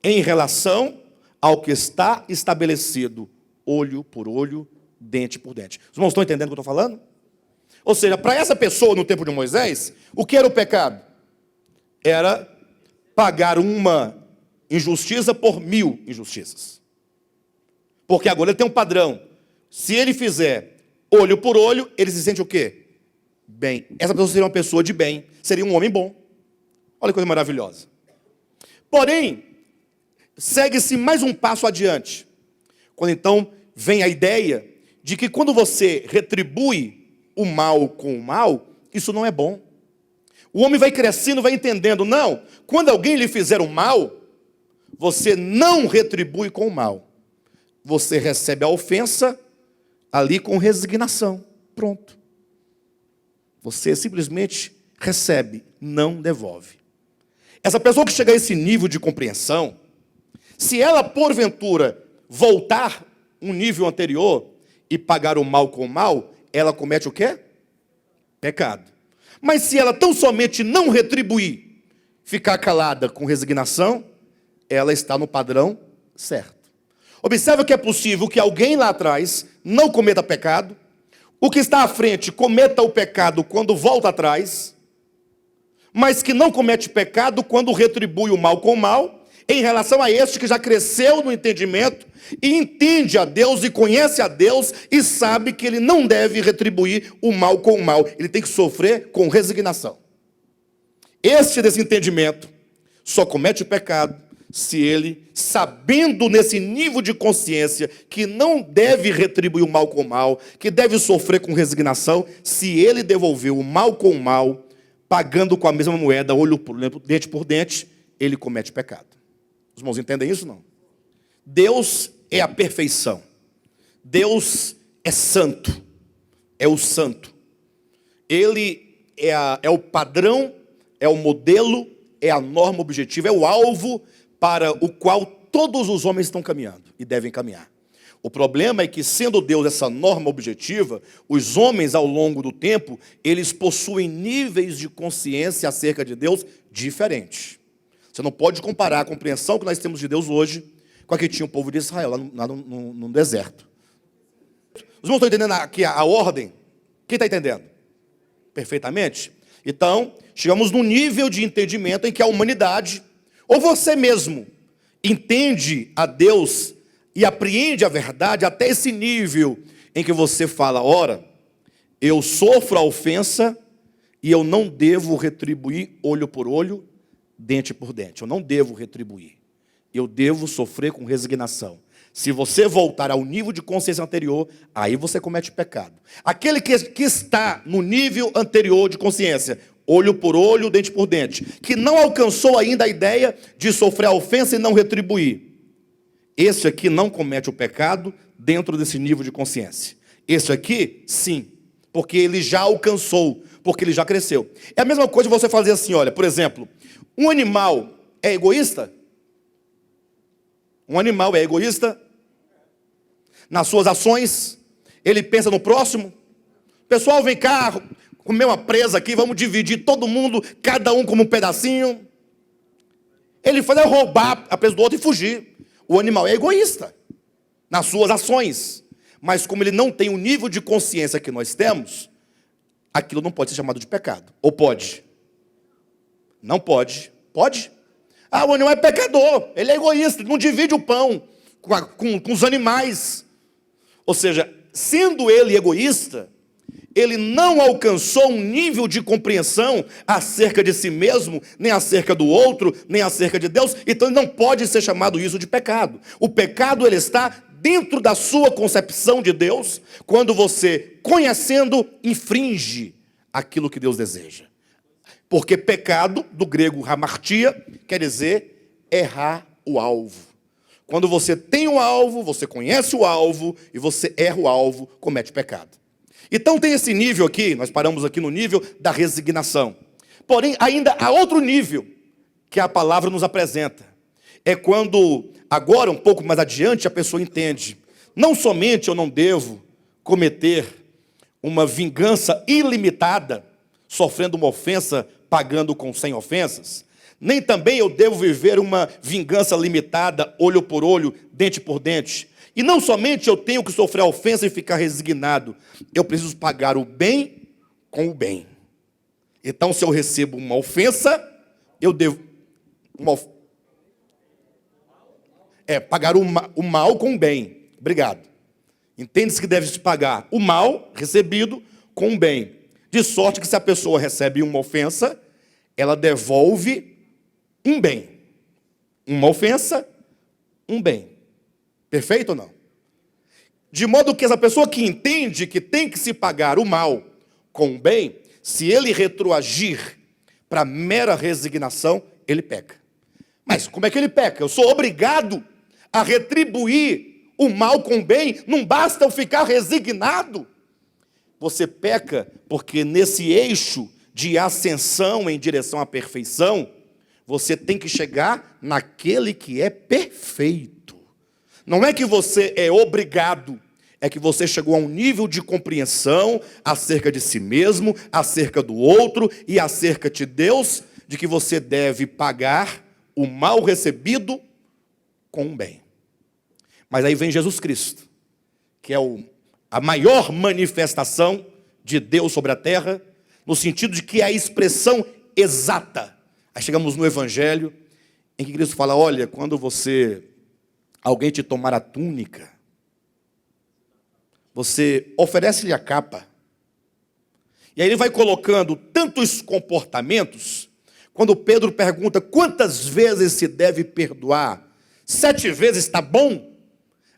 Em relação ao que está estabelecido, olho por olho, dente por dente. Os irmãos estão entendendo o que eu estou falando? Ou seja, para essa pessoa no tempo de Moisés, o que era o pecado? Era pagar uma injustiça por 1000 injustiças. Porque agora ele tem um padrão. Se ele fizer olho por olho, ele se sente o quê? Bem. Essa pessoa seria uma pessoa de bem, seria um homem bom. Olha que coisa maravilhosa. Porém, segue-se mais um passo adiante. Quando então vem a ideia de que quando você retribui o mal com o mal, isso não é bom. O homem vai crescendo, vai entendendo, não, quando alguém lhe fizer o mal, você não retribui com o mal. Você recebe a ofensa ali com resignação. Pronto. Você simplesmente recebe, não devolve. Essa pessoa que chega a esse nível de compreensão, se ela porventura voltar um nível anterior e pagar o mal com o mal, ela comete o quê? Pecado. Mas se ela tão somente não retribuir, ficar calada com resignação, ela está no padrão certo. Observe que é possível que alguém lá atrás não cometa pecado, o que está à frente cometa o pecado quando volta atrás, mas que não comete pecado quando retribui o mal com o mal, em relação a este que já cresceu no entendimento e entende a Deus e conhece a Deus e sabe que ele não deve retribuir o mal com o mal, ele tem que sofrer com resignação. Este desentendimento só comete pecado se ele, sabendo nesse nível de consciência que não deve retribuir o mal com o mal, que deve sofrer com resignação, se ele devolver o mal com o mal, pagando com a mesma moeda, olho por dente por dente, ele comete pecado. Os irmãos entendem isso, não? Deus é a perfeição. Deus é santo. É o santo. Ele é o padrão, é o modelo, é a norma objetiva, é o alvo para o qual todos os homens estão caminhando e devem caminhar. O problema é que, sendo Deus essa norma objetiva, os homens, ao longo do tempo, eles possuem níveis de consciência acerca de Deus diferentes. Você não pode comparar a compreensão que nós temos de Deus hoje com a que tinha o povo de Israel, lá no deserto. Os irmãos estão entendendo aqui a ordem? Quem está entendendo? Perfeitamente? Então, chegamos num nível de entendimento em que a humanidade, ou você mesmo, entende a Deus e apreende a verdade até esse nível em que você fala, ora, eu sofro a ofensa e eu não devo retribuir olho por olho, dente por dente. Eu não devo retribuir. Eu devo sofrer com resignação. Se você voltar ao nível de consciência anterior, aí você comete pecado. Aquele que está no nível anterior de consciência, olho por olho, dente por dente, que não alcançou ainda a ideia de sofrer a ofensa e não retribuir, esse aqui não comete o pecado dentro desse nível de consciência. Esse aqui, sim, porque ele já alcançou, porque ele já cresceu. É a mesma coisa você fazer assim, olha, por exemplo, um animal é egoísta? Um animal é egoísta? Nas suas ações, ele pensa no próximo? Pessoal, vem cá, comer uma presa aqui, vamos dividir todo mundo, cada um como um pedacinho. Ele faz roubar a presa do outro e fugir. O animal é egoísta nas suas ações, mas como ele não tem o nível de consciência que nós temos, aquilo não pode ser chamado de pecado. Ou pode? Não pode. Pode? Ah, o animal é pecador, ele é egoísta, ele não divide o pão com os animais. Ou seja, sendo ele egoísta, ele não alcançou um nível de compreensão acerca de si mesmo, nem acerca do outro, nem acerca de Deus, então não pode ser chamado isso de pecado. O pecado, ele está dentro da sua concepção de Deus, quando você, conhecendo, infringe aquilo que Deus deseja. Porque pecado, do grego hamartia, quer dizer errar o alvo. Quando você tem um alvo, você conhece o alvo, e você erra o alvo, comete pecado. Então tem esse nível aqui, nós paramos aqui no nível da resignação. Porém, ainda há outro nível que a palavra nos apresenta. É quando, agora um pouco mais adiante, a pessoa entende. Não somente eu não devo cometer uma vingança ilimitada, sofrendo uma ofensa, pagando com 100 ofensas. Nem também eu devo viver uma vingança limitada, olho por olho, dente por dente. E não somente eu tenho que sofrer a ofensa e ficar resignado, eu preciso pagar o bem com o bem. Então, se eu recebo uma ofensa, eu devo pagar o mal com o bem. Obrigado. Entende-se que deve-se pagar o mal recebido com o bem. De sorte que se a pessoa recebe uma ofensa, ela devolve um bem. Uma ofensa, um bem. Perfeito ou não? De modo que essa pessoa que entende que tem que se pagar o mal com o bem, se ele retroagir para mera resignação, ele peca. Mas como é que ele peca? Eu sou obrigado a retribuir o mal com o bem, não basta eu ficar resignado. Você peca porque nesse eixo de ascensão em direção à perfeição, você tem que chegar naquele que é perfeito. Não é que você é obrigado, é que você chegou a um nível de compreensão acerca de si mesmo, acerca do outro e acerca de Deus, de que você deve pagar o mal recebido com o bem. Mas aí vem Jesus Cristo, que é a maior manifestação de Deus sobre a terra, no sentido de que é a expressão exata. Aí chegamos no Evangelho, em que Cristo fala, olha, quando alguém te tomar a túnica, você oferece-lhe a capa. E aí ele vai colocando tantos comportamentos, quando Pedro pergunta quantas vezes se deve perdoar, 7 vezes está bom?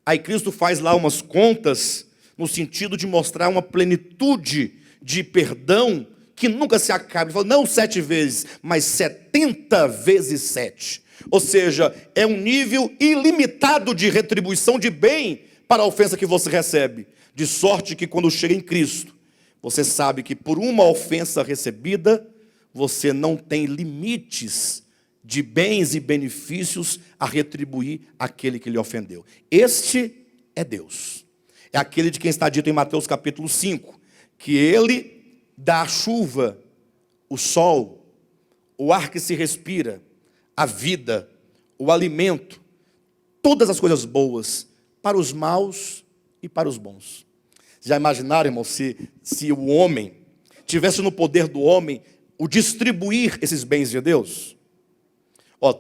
Aí Cristo faz lá umas contas, no sentido de mostrar uma plenitude de perdão, que nunca se acaba. Ele fala, não 7 vezes, mas 70 vezes 7. Ou seja, é um nível ilimitado de retribuição de bem para a ofensa que você recebe. De sorte que quando chega em Cristo, você sabe que por uma ofensa recebida, você não tem limites de bens e benefícios a retribuir aquele que lhe ofendeu. Este é Deus. É aquele de quem está dito em Mateus capítulo 5, que ele dá a chuva, o sol, o ar que se respira, a vida, o alimento, todas as coisas boas, para os maus e para os bons. Já imaginaram, irmão, se o homem tivesse no poder do homem o distribuir esses bens de Deus?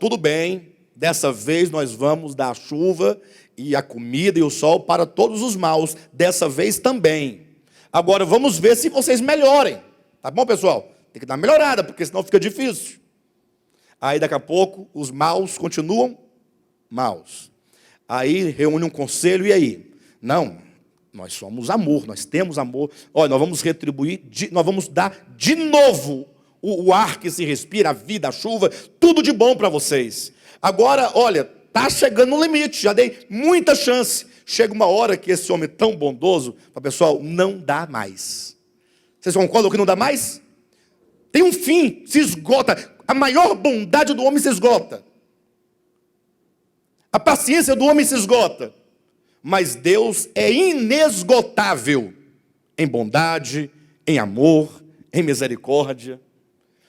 Tudo bem, dessa vez nós vamos dar a chuva e a comida e o sol para todos os maus, dessa vez também. Agora vamos ver se vocês melhorem, tá bom, pessoal? Tem que dar uma melhorada, porque senão fica difícil. Aí daqui a pouco os maus continuam maus. Aí reúne um conselho, e aí? Não, nós somos amor, nós temos amor. Olha, nós vamos retribuir, nós vamos dar de novo o ar que se respira, a vida, a chuva, tudo de bom para vocês. Agora, olha, está chegando no limite, já dei muita chance. Chega uma hora que esse homem tão bondoso, pessoal, não dá mais. Vocês concordam que não dá mais? Tem um fim, se esgota. A maior bondade do homem se esgota. A paciência do homem se esgota. Mas Deus é inesgotável em bondade, em amor, em misericórdia.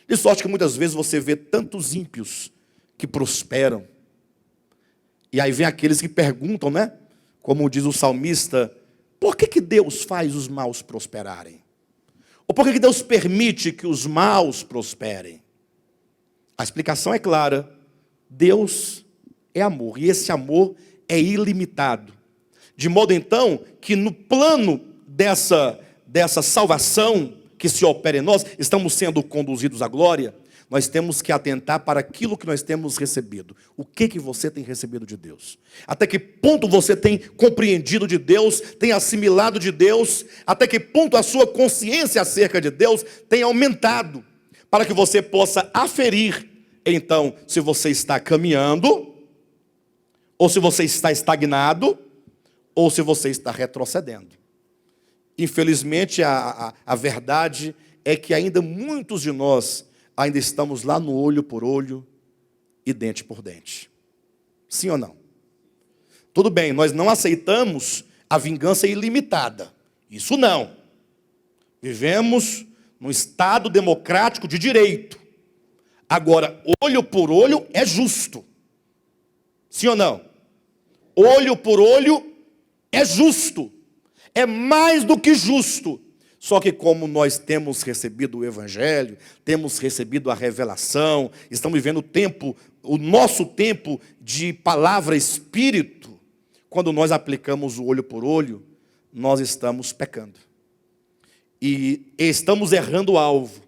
De sorte que muitas vezes você vê tantos ímpios que prosperam. E aí vem aqueles que perguntam, né? Como diz o salmista, por que Deus faz os maus prosperarem? Ou por que Deus permite que os maus prosperem? A explicação é clara. Deus é amor, e esse amor é ilimitado. De modo então que no plano dessa salvação que se opera em nós, estamos sendo conduzidos à glória, nós temos que atentar para aquilo que nós temos recebido. O que você tem recebido de Deus? Até que ponto você tem compreendido de Deus, tem assimilado de Deus? Até que ponto a sua consciência acerca de Deus tem aumentado? Para que você possa aferir, então, se você está caminhando, ou se você está estagnado, ou se você está retrocedendo. Infelizmente, a verdade é que ainda muitos de nós ainda estamos lá no olho por olho e dente por dente. Sim ou não? Tudo bem, nós não aceitamos a vingança ilimitada. Isso não. Vivemos num Estado democrático de direito. Agora, olho por olho é justo. Sim ou não? Olho por olho é justo. É mais do que justo. Só que como nós temos recebido o Evangelho, temos recebido a revelação, estamos vivendo o nosso tempo de palavra espírito, quando nós aplicamos o olho por olho, nós estamos pecando. E estamos errando o alvo.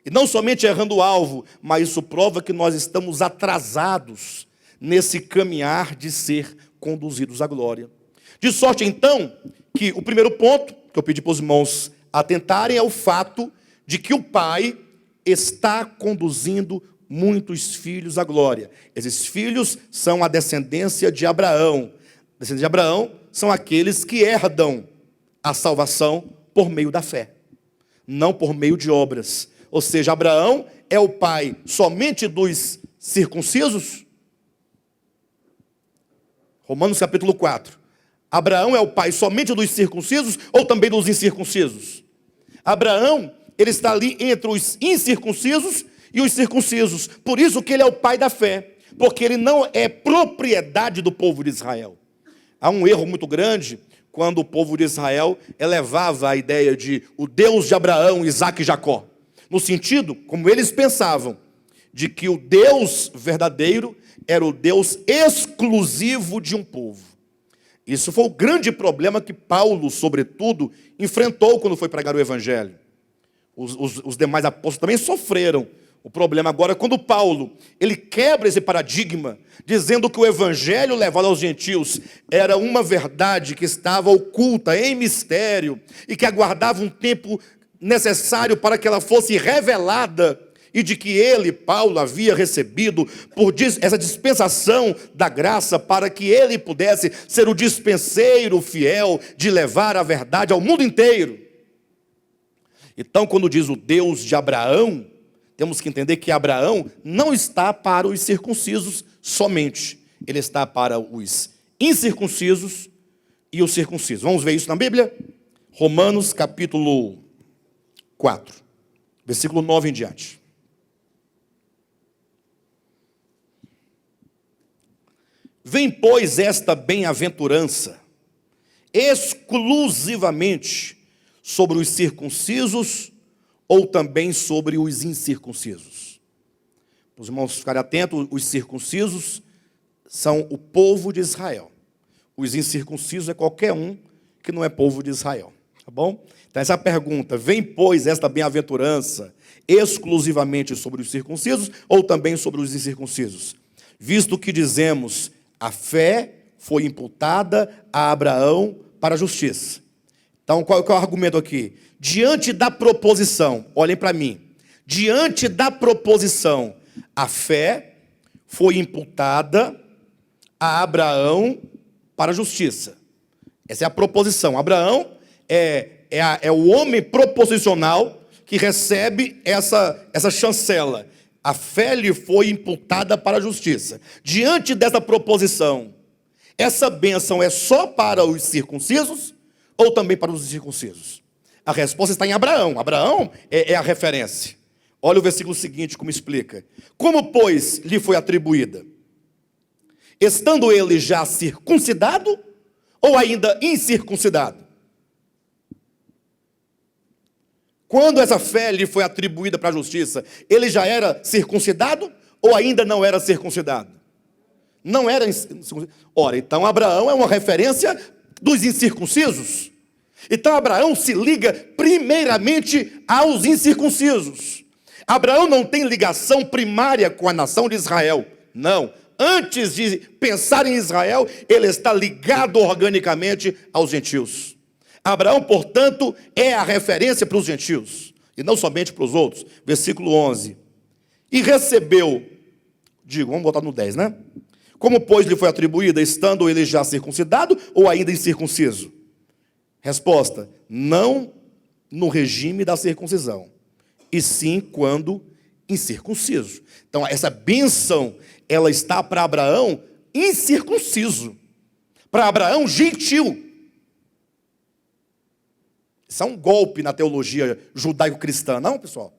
E não somente errando o alvo, mas isso prova que nós estamos atrasados nesse caminhar de ser conduzidos à glória. De sorte, então, que o primeiro ponto que eu pedi para os irmãos atentarem é o fato de que o Pai está conduzindo muitos filhos à glória. Esses filhos são a descendência de Abraão. A descendência de Abraão são aqueles que herdam a salvação por meio da fé, não por meio de obras. Ou seja, Abraão é o pai somente dos circuncisos? Romanos capítulo 4. Abraão é o pai somente dos circuncisos ou também dos incircuncisos? Abraão, ele está ali entre os incircuncisos e os circuncisos. Por isso que ele é o pai da fé, porque ele não é propriedade do povo de Israel. Há um erro muito grande quando o povo de Israel elevava a ideia de o Deus de Abraão, Isaque e Jacó. No sentido, como eles pensavam, de que o Deus verdadeiro era o Deus exclusivo de um povo. Isso foi o grande problema que Paulo, sobretudo, enfrentou quando foi pregar o Evangelho. Os demais apóstolos também sofreram. O problema agora é quando Paulo, ele quebra esse paradigma, dizendo que o Evangelho levado aos gentios era uma verdade que estava oculta, em mistério, e que aguardava um tempo necessário para que ela fosse revelada, e de que ele, Paulo, havia recebido por essa dispensação da graça para que ele pudesse ser o dispenseiro fiel de levar a verdade ao mundo inteiro. Então, quando diz o Deus de Abraão, temos que entender que Abraão não está para os circuncisos somente. Ele está para os incircuncisos e os circuncisos. Vamos ver isso na Bíblia? Romanos capítulo 4, versículo 9 em diante. Vem, pois, esta bem-aventurança exclusivamente sobre os circuncisos ou também sobre os incircuncisos? Os irmãos ficarem atentos, os circuncisos são o povo de Israel. Os incircuncisos é qualquer um que não é povo de Israel. Tá bom? Então essa pergunta, vem, pois, esta bem-aventurança exclusivamente sobre os circuncisos ou também sobre os incircuncisos? Visto que dizemos, a fé foi imputada a Abraão para a justiça. Então, qual é o argumento aqui? Diante da proposição, olhem para mim, diante da proposição, a fé foi imputada a Abraão para a justiça. Essa é a proposição. Abraão é o homem proposicional que recebe essa chancela. A fé lhe foi imputada para a justiça. Diante dessa proposição, essa bênção é só para os circuncisos ou também para os incircuncisos? A resposta está em Abraão. Abraão é a referência. Olha o versículo seguinte como explica. Como, pois, lhe foi atribuída? Estando ele já circuncidado ou ainda incircuncidado? Quando essa fé lhe foi atribuída para a justiça, ele já era circuncidado ou ainda não era circuncidado? Não era circuncidado. Ora, então Abraão é uma referência dos incircuncisos. Então Abraão se liga primeiramente aos incircuncisos. Abraão não tem ligação primária com a nação de Israel. Não. Antes de pensar em Israel, ele está ligado organicamente aos gentios. Abraão, portanto, é a referência para os gentios, e não somente para os outros. Versículo 11. E recebeu, vamos botar no 10, né? Como, pois, lhe foi atribuída, estando ele já circuncidado ou ainda incircunciso? Resposta, não no regime da circuncisão, e sim quando incircunciso. Então, essa bênção, ela está para Abraão incircunciso, para Abraão gentil. Isso é um golpe na teologia judaico-cristã, não, pessoal?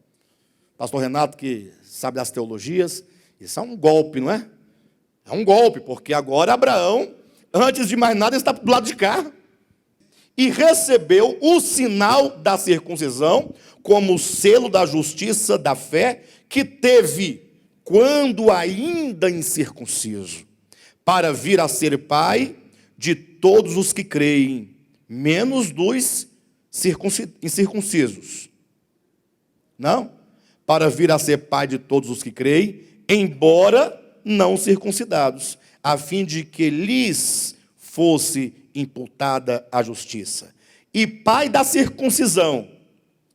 Pastor Renato, que sabe das teologias, isso é um golpe, não é? É um golpe, porque agora Abraão, antes de mais nada, está do lado de cá. E recebeu o sinal da circuncisão como selo da justiça da fé que teve quando ainda incircunciso, para vir a ser pai de todos os que creem, menos dos incircuncisos. Não? Para vir a ser pai de todos os que creem, embora não circuncidados, a fim de que lhes fosse imputada a justiça. E pai da circuncisão,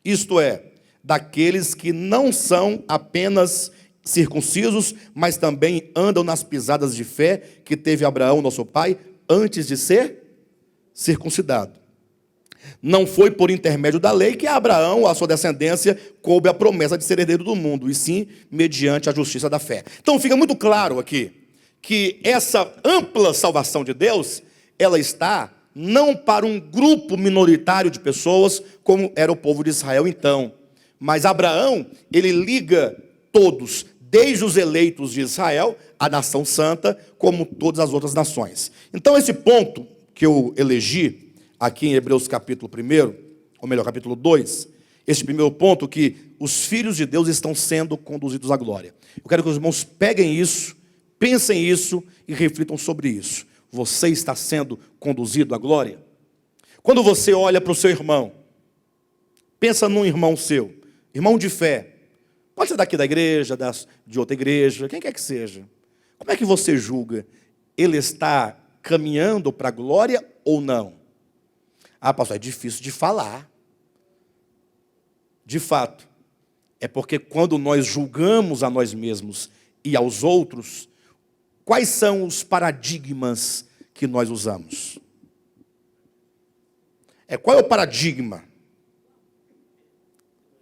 isto é, daqueles que não são apenas circuncisos, mas também andam nas pisadas de fé que teve Abraão, nosso pai, antes de ser circuncidado. Não foi por intermédio da lei que a Abraão, a sua descendência, coube a promessa de ser herdeiro do mundo, e sim mediante a justiça da fé. Então fica muito claro aqui, que essa ampla salvação de Deus, ela está não para um grupo minoritário de pessoas, como era o povo de Israel então, mas Abraão, ele liga todos, desde os eleitos de Israel, a nação santa, como todas as outras nações. Então esse ponto que eu elegi aqui em Hebreus capítulo 1, ou melhor, capítulo 2, esse primeiro ponto, que os filhos de Deus estão sendo conduzidos à glória. Eu quero que os irmãos peguem isso, pensem isso e reflitam sobre isso. Você está sendo conduzido à glória? Quando você olha para o seu irmão, pensa num irmão seu, irmão de fé, pode ser daqui da igreja, de outra igreja, quem quer que seja. Como é que você julga? Ele está caminhando para a glória ou não? Ah, pastor, é difícil de falar. De fato, é porque quando nós julgamos a nós mesmos e aos outros, quais são os paradigmas que nós usamos? Qual é o paradigma?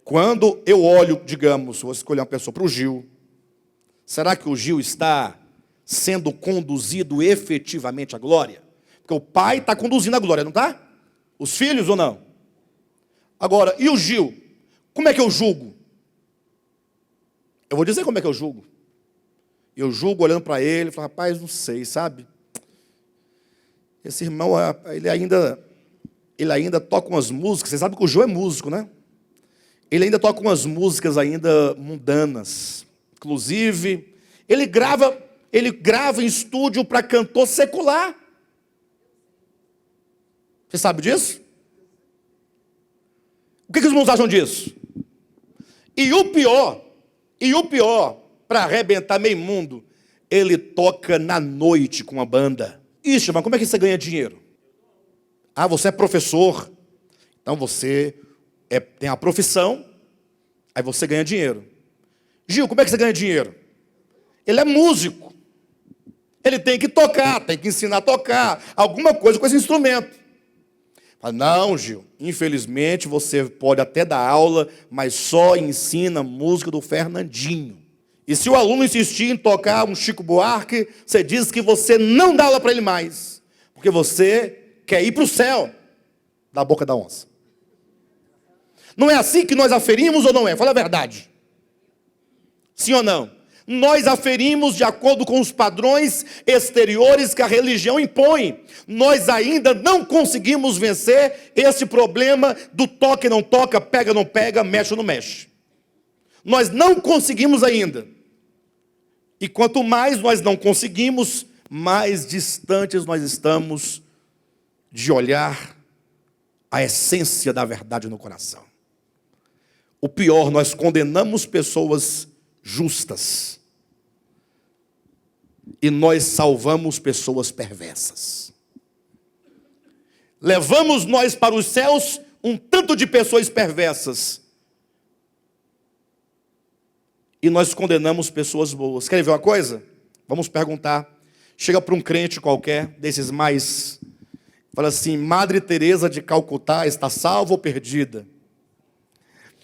Quando eu olho, digamos, vou escolher uma pessoa para o Gil, será que o Gil está sendo conduzido efetivamente à glória? Porque o pai está conduzindo a glória, não está? Os filhos ou não? Agora, e o Gil? Como é que eu julgo? Eu vou dizer como é que eu julgo. Eu julgo olhando para ele e falo, rapaz, não sei, sabe? Esse irmão, ele ainda toca umas músicas. Você sabe que o Gil é músico, né? Ele ainda toca umas músicas ainda mundanas. Inclusive, ele grava em estúdio para cantor secular. Você sabe disso? O que os irmãos acham disso? E o pior, para arrebentar meio mundo, ele toca na noite com a banda. Ixi, mas como é que você ganha dinheiro? Ah, você é professor, então você tem a profissão, aí você ganha dinheiro. Gil, como é que você ganha dinheiro? Ele é músico. Ele tem que tocar, tem que ensinar a tocar alguma coisa com esse instrumento. Fala, não, Gil, infelizmente você pode até dar aula, mas só ensina música do Fernandinho. E se o aluno insistir em tocar um Chico Buarque, você diz que você não dá aula para ele mais, porque você quer ir para o céu da boca da onça. Não é assim que nós aferimos ou não é? Fala a verdade. Sim ou não? Nós aferimos de acordo com os padrões exteriores que a religião impõe. Nós ainda não conseguimos vencer esse problema do toque não toca, pega não pega, mexe não mexe. Nós não conseguimos ainda. E quanto mais nós não conseguimos, mais distantes nós estamos de olhar a essência da verdade no coração. O pior, nós condenamos pessoas justas e nós salvamos pessoas perversas. Levamos nós para os céus um tanto de pessoas perversas e nós condenamos pessoas boas. Querem ver uma coisa? Vamos perguntar. Chega para um crente qualquer, desses mais, fala assim, Madre Teresa de Calcutá está salva ou perdida?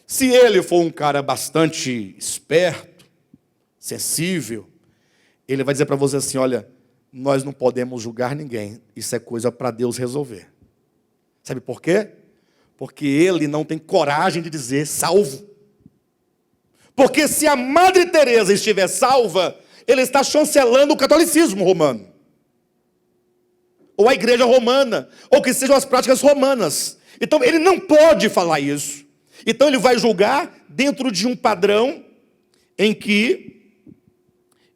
Se ele for um cara bastante esperto, sensível, ele vai dizer para você assim, olha, nós não podemos julgar ninguém, isso é coisa para Deus resolver. Sabe por quê? Porque ele não tem coragem de dizer salvo. Porque se a Madre Teresa estiver salva, ele está chancelando o catolicismo romano. Ou a igreja romana, ou que sejam as práticas romanas. Então ele não pode falar isso. Então ele vai julgar dentro de um padrão em que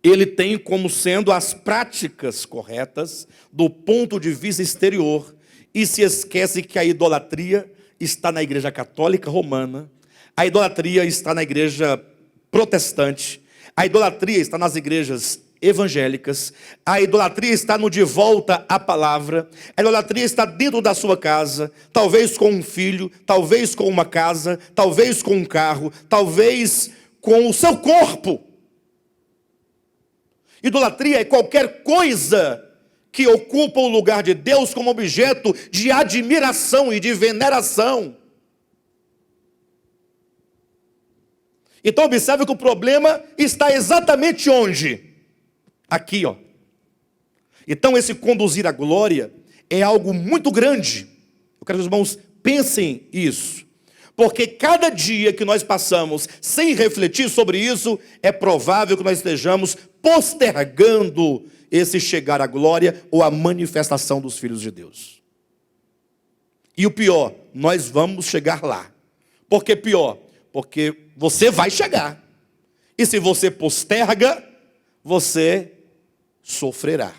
ele tem como sendo as práticas corretas do ponto de vista exterior e se esquece que a idolatria está na igreja católica romana, a idolatria está na igreja protestante, a idolatria está nas igrejas evangélicas, a idolatria está no de volta à palavra, a idolatria está dentro da sua casa, talvez com um filho, talvez com uma casa, talvez com um carro, talvez com o seu corpo. Idolatria é qualquer coisa que ocupa o lugar de Deus como objeto de admiração e de veneração. Então observe que o problema está exatamente onde? Aqui, ó. Então esse conduzir à glória é algo muito grande. Eu quero que os irmãos pensem isso. Porque cada dia que nós passamos sem refletir sobre isso, é provável que nós estejamos postergando esse chegar à glória ou à manifestação dos filhos de Deus. E o pior, nós vamos chegar lá. Por que pior? Porque você vai chegar. E se você posterga, você sofrerá.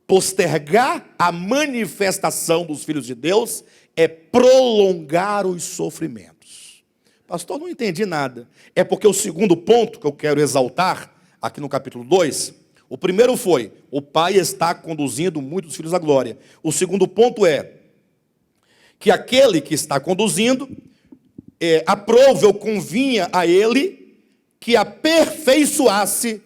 Postergar a manifestação dos filhos de Deus é prolongar os sofrimentos. Pastor, não entendi nada. É porque o segundo ponto que eu quero exaltar, aqui no capítulo 2, o primeiro foi, o Pai está conduzindo muitos filhos à glória. O segundo ponto é, que aquele que está conduzindo, aprove ou convinha a ele, que aperfeiçoasse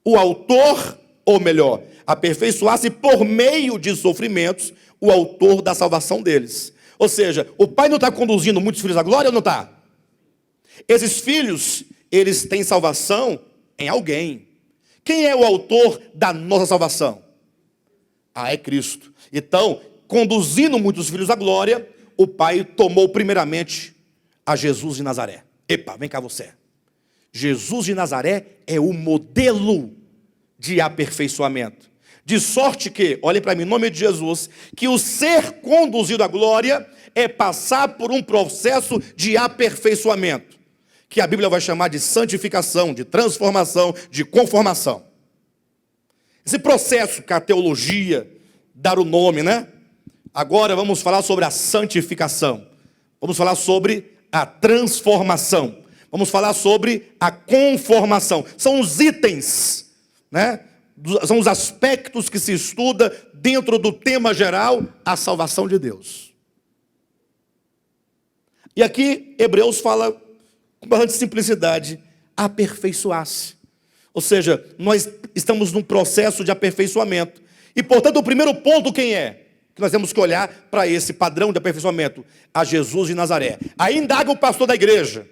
o autor, ou melhor, aperfeiçoasse por meio de sofrimentos, o autor da salvação deles. Ou seja, o Pai não está conduzindo muitos filhos à glória ou não está? Esses filhos, eles têm salvação em alguém. Quem é o autor da nossa salvação? É Cristo. Então, conduzindo muitos filhos à glória, o Pai tomou primeiramente a Jesus de Nazaré. Epa, vem cá você. Jesus de Nazaré é o modelo de aperfeiçoamento. De sorte que, olhem para mim, em nome de Jesus, que o ser conduzido à glória é passar por um processo de aperfeiçoamento, que a Bíblia vai chamar de santificação, de transformação, de conformação. Esse processo que a teologia dá o nome, né? Agora vamos falar sobre a santificação. Vamos falar sobre a transformação. Vamos falar sobre a conformação. São os itens, né? São os aspectos que se estuda dentro do tema geral, a salvação de Deus. E aqui Hebreus fala com bastante simplicidade, aperfeiçoar-se. Ou seja, nós estamos num processo de aperfeiçoamento. E portanto o primeiro ponto quem é? Que nós temos que olhar para esse padrão de aperfeiçoamento, a Jesus de Nazaré. Aí indaga o pastor da igreja,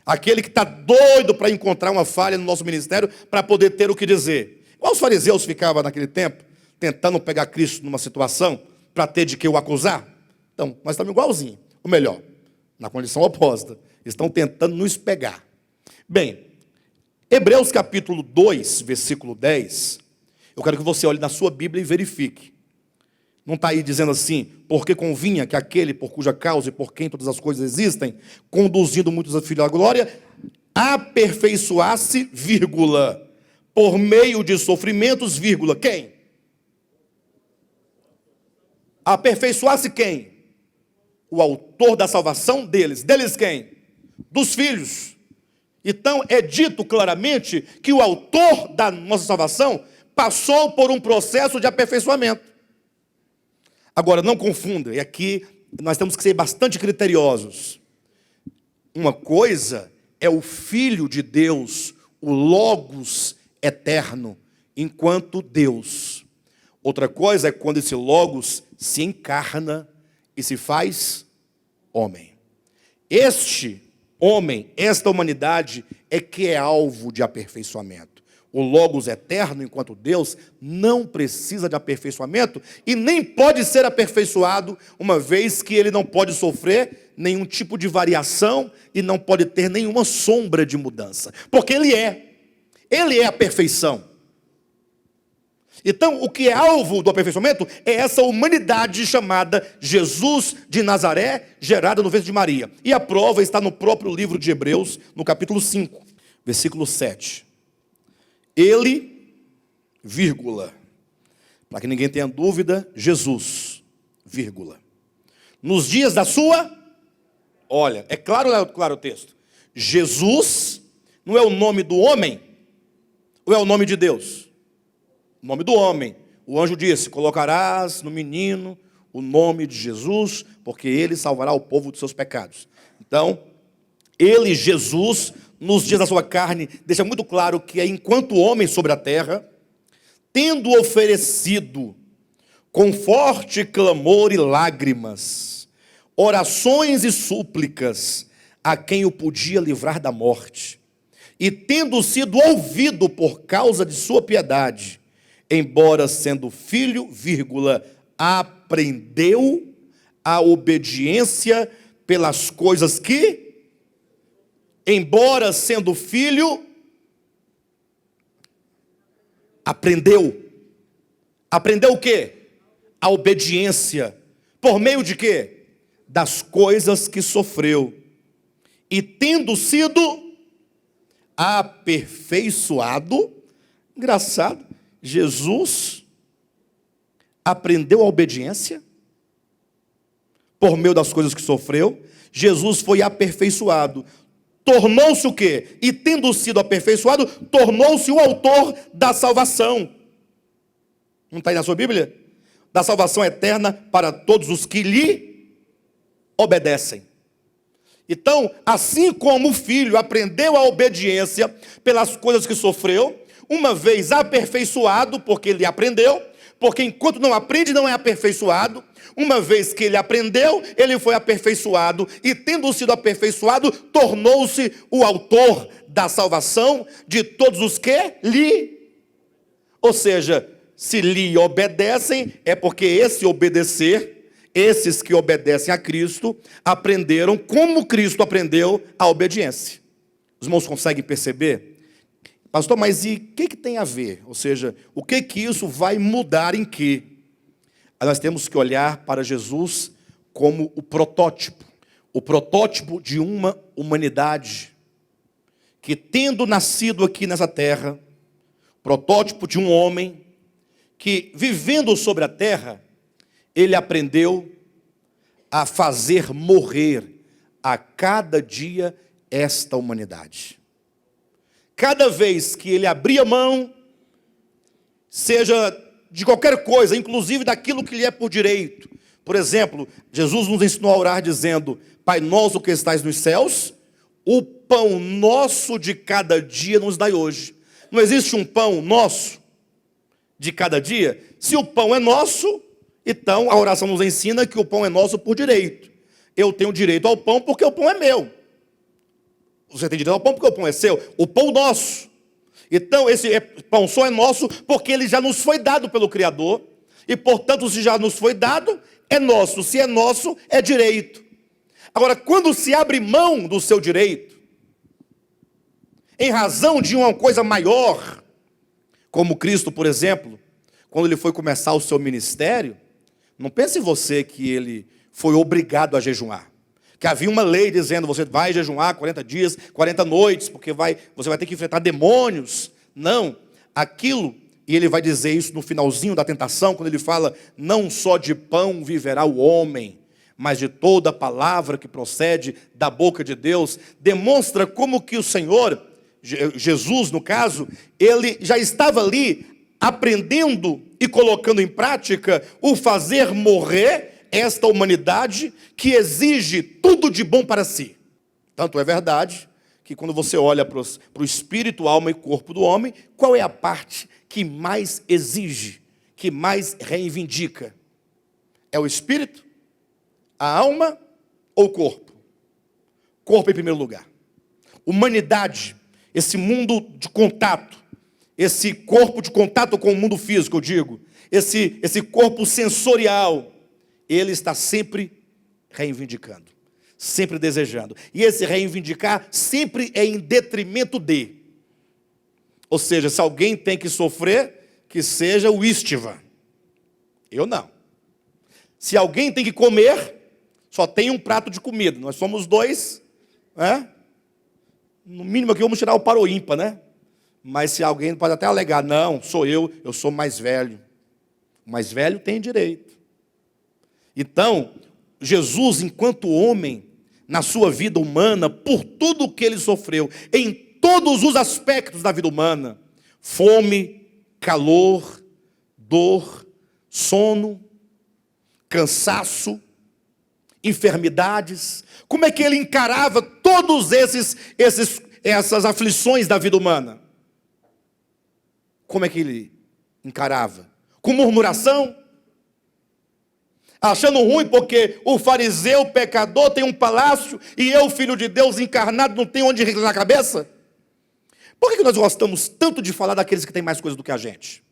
aquele que está doido para encontrar uma falha no nosso ministério, para poder ter o que dizer. Igual os fariseus ficavam naquele tempo, tentando pegar Cristo numa situação, para ter de que o acusar. Então, nós estamos igualzinho, ou melhor, na condição oposta, estão tentando nos pegar. Bem, Hebreus capítulo 2, versículo 10, eu quero que você olhe na sua Bíblia e verifique. Não está aí dizendo assim, porque convinha que aquele por cuja causa e por quem todas as coisas existem, conduzindo muitos a filhos à glória, aperfeiçoasse, vírgula, por meio de sofrimentos, vírgula, quem? Aperfeiçoasse quem? O autor da salvação deles. Deles quem? Dos filhos. Então é dito claramente que o autor da nossa salvação passou por um processo de aperfeiçoamento. Agora, não confunda, e aqui nós temos que ser bastante criteriosos. Uma coisa é o Filho de Deus, o Logos eterno, enquanto Deus. Outra coisa é quando esse Logos se encarna e se faz homem. Este homem, esta humanidade, é que é alvo de aperfeiçoamento. O Logos eterno, enquanto Deus, não precisa de aperfeiçoamento e nem pode ser aperfeiçoado, uma vez que ele não pode sofrer nenhum tipo de variação e não pode ter nenhuma sombra de mudança. Porque ele é a perfeição. Então, o que é alvo do aperfeiçoamento é essa humanidade chamada Jesus de Nazaré, gerada no ventre de Maria. E a prova está no próprio livro de Hebreus, no capítulo 5, versículo 7. Ele, vírgula, para que ninguém tenha dúvida, Jesus, vírgula, nos dias da sua, olha, é claro o texto, Jesus não é o nome do homem, ou é o nome de Deus? O nome do homem. O anjo disse, colocarás no menino o nome de Jesus, porque ele salvará o povo dos seus pecados. Então, ele, Jesus, nos dias da sua carne, deixa muito claro que é enquanto homem sobre a terra, tendo oferecido com forte clamor e lágrimas, orações e súplicas a quem o podia livrar da morte, e tendo sido ouvido por causa de sua piedade, embora sendo filho, vírgula, aprendeu a obediência pelas coisas que, embora sendo filho, aprendeu. Aprendeu o quê? A obediência. Por meio de quê? Das coisas que sofreu. E tendo sido aperfeiçoado, engraçado, Jesus aprendeu a obediência por meio das coisas que sofreu. Jesus foi aperfeiçoado. Tornou-se o quê? E tendo sido aperfeiçoado, tornou-se o autor da salvação. Não está aí na sua Bíblia? Da salvação eterna para todos os que lhe obedecem. Então, assim como o filho aprendeu a obediência pelas coisas que sofreu, uma vez aperfeiçoado, porque ele aprendeu, porque enquanto não aprende, não é aperfeiçoado. Uma vez que ele aprendeu, ele foi aperfeiçoado, e tendo sido aperfeiçoado, tornou-se o autor da salvação de todos os que lhe. Ou seja, se lhe obedecem, é porque esse obedecer, esses que obedecem a Cristo, aprenderam como Cristo aprendeu a obediência. Os irmãos conseguem perceber? Pastor, mas e o que tem a ver? Ou seja, o que isso vai mudar em quê? Nós temos que olhar para Jesus como o protótipo de uma humanidade que, tendo nascido aqui nessa terra, protótipo de um homem que, vivendo sobre a terra, ele aprendeu a fazer morrer a cada dia esta humanidade. Cada vez que ele abria mão, seja de qualquer coisa, inclusive daquilo que lhe é por direito. Por exemplo, Jesus nos ensinou a orar dizendo: Pai nosso que estais nos céus, o pão nosso de cada dia nos dai hoje. Não existe um pão nosso de cada dia? Se o pão é nosso, então a oração nos ensina que o pão é nosso por direito. Eu tenho direito ao pão porque o pão é meu. Você tem direito ao pão porque o pão é seu. O pão nosso. Então esse pão só é nosso porque ele já nos foi dado pelo Criador. E portanto, se já nos foi dado, é nosso. Se é nosso, é direito. Agora, quando se abre mão do seu direito, em razão de uma coisa maior, como Cristo, por exemplo, quando ele foi começar o seu ministério, não pense você que ele foi obrigado a jejuar. Que havia uma lei dizendo: você vai jejuar 40 dias, 40 noites, porque você vai ter que enfrentar demônios. Não, aquilo, e ele vai dizer isso no finalzinho da tentação, quando ele fala: não só de pão viverá o homem, mas de toda palavra que procede da boca de Deus. Demonstra como que o Senhor, Jesus no caso, ele já estava ali aprendendo e colocando em prática o fazer morrer esta humanidade que exige tudo de bom para si. Tanto é verdade que quando você olha para o espírito, alma e corpo do homem, qual é a parte que mais exige, que mais reivindica? É o espírito, a alma ou o corpo? Corpo em primeiro lugar. Humanidade, esse mundo de contato, esse corpo de contato com o mundo físico, eu digo, esse corpo sensorial, ele está sempre reivindicando, sempre desejando. E esse reivindicar sempre é em detrimento de. Ou seja, se alguém tem que sofrer, que seja o Istvan. Eu não. Se alguém tem que comer, só tem um prato de comida. Nós somos dois, né? No mínimo aqui vamos tirar o para o ímpar, né? Mas se alguém pode até alegar: não, sou eu sou mais velho. O mais velho tem direito. Então, Jesus, enquanto homem, na sua vida humana, por tudo o que ele sofreu, em todos os aspectos da vida humana, fome, calor, dor, sono, cansaço, enfermidades, como é que ele encarava todos essas aflições da vida humana? Como é que ele encarava? Com murmuração? Achando ruim porque o fariseu pecador tem um palácio e eu, filho de Deus encarnado, não tenho onde reclinar a cabeça? Por que nós gostamos tanto de falar daqueles que têm mais coisa do que a gente?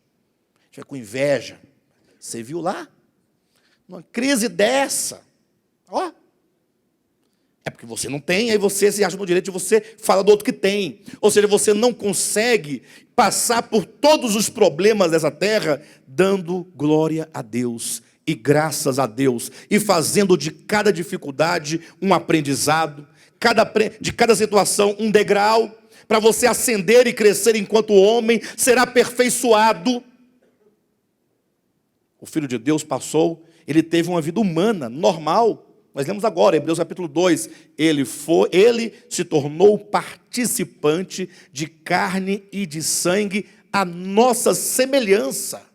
A gente vai com inveja. Você viu lá? Uma crise dessa. Ó. porque você não tem, aí você se acha no direito de você falar do outro que tem. Ou seja, você não consegue passar por todos os problemas dessa terra dando glória a Deus e graças a Deus e fazendo de cada dificuldade um aprendizado, de cada situação um degrau para você ascender e crescer enquanto homem, ser aperfeiçoado. O Filho de Deus passou, ele teve uma vida humana, normal. Nós lemos agora, Hebreus capítulo 2, ele se tornou participante de carne e de sangue, a nossa semelhança.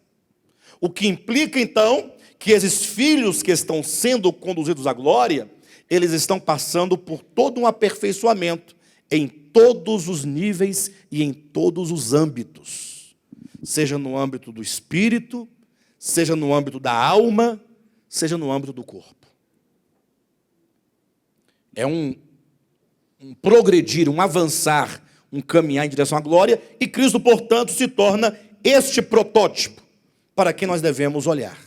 O que implica então que esses filhos que estão sendo conduzidos à glória, eles estão passando por todo um aperfeiçoamento, em todos os níveis e em todos os âmbitos. Seja no âmbito do espírito, seja no âmbito da alma, seja no âmbito do corpo. É um progredir, um avançar, um caminhar em direção à glória, e Cristo, portanto, se torna este protótipo para quem nós devemos olhar.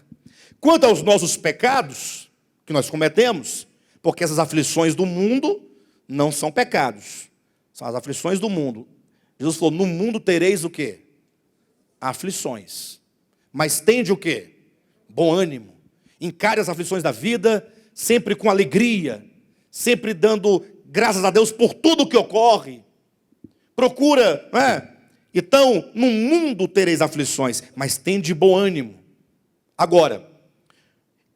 Quanto aos nossos pecados que nós cometemos, porque essas aflições do mundo não são pecados, são as aflições do mundo. Jesus falou, no mundo tereis o quê? Aflições. Mas tende o quê? Bom ânimo. Encare as aflições da vida sempre com alegria, sempre dando graças a Deus por tudo que ocorre. Procura, não é? Então, no mundo tereis aflições, mas tende bom ânimo. Agora,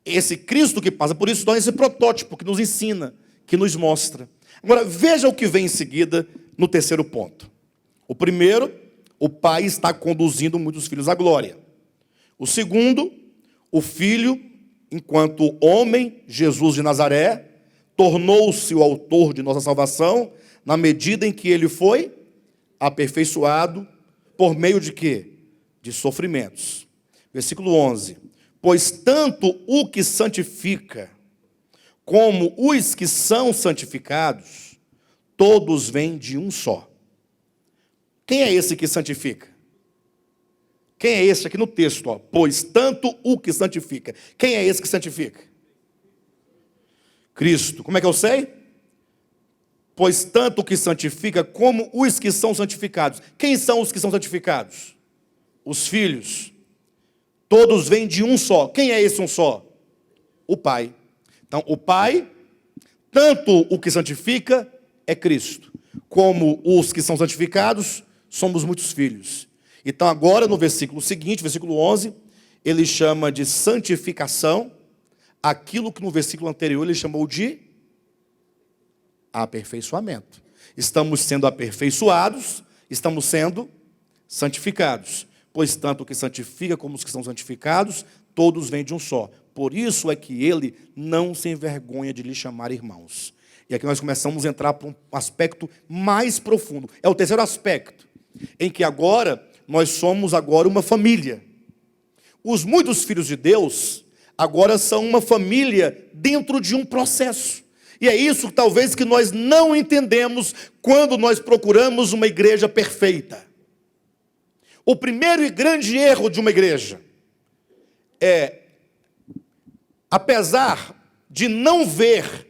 esse Cristo que passa por isso torna esse protótipo que nos ensina, que nos mostra. Agora, veja o que vem em seguida no terceiro ponto. O primeiro, o Pai está conduzindo muitos filhos à glória. O segundo, o Filho, enquanto homem, Jesus de Nazaré, tornou-se o autor de nossa salvação, na medida em que ele foi aperfeiçoado por meio de quê? De sofrimentos. Versículo 11. Pois tanto o que santifica, como os que são santificados, todos vêm de um só. Quem é esse que santifica? Quem é esse aqui no texto? Ó? Pois tanto o que santifica. Quem é esse que santifica? Cristo. Como é que eu sei? Pois tanto o que santifica como os que são santificados. Quem são os que são santificados? Os filhos. Todos vêm de um só. Quem é esse um só? O Pai. Então, o Pai, tanto o que santifica é Cristo, como os que são santificados, somos muitos filhos. Então, agora no versículo seguinte, versículo 11, ele chama de santificação aquilo que no versículo anterior ele chamou de aperfeiçoamento. Estamos sendo aperfeiçoados, estamos sendo santificados. Pois tanto o que santifica como os que são santificados, todos vêm de um só. Por isso é que ele não se envergonha de lhe chamar irmãos. E aqui nós começamos a entrar para um aspecto mais profundo. É o terceiro aspecto, em que agora nós somos agora uma família. Os muitos filhos de Deus agora são uma família dentro de um processo. E é isso talvez que nós não entendemos quando nós procuramos uma igreja perfeita. O primeiro e grande erro de uma igreja é, apesar de não ver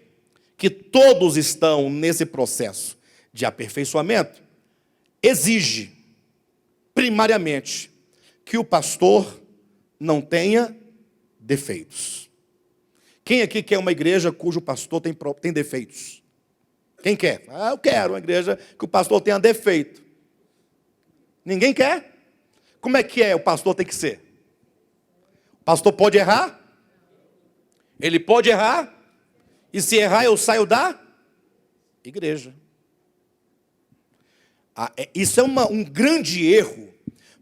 que todos estão nesse processo de aperfeiçoamento, exige, primariamente, que o pastor não tenha defeitos. Quem aqui quer uma igreja cujo pastor tem defeitos? Quem quer? Eu quero uma igreja que o pastor tenha defeito. Ninguém quer? Como é o pastor tem que ser? O pastor pode errar? Ele pode errar? E se errar eu saio da igreja. Isso é um grande erro,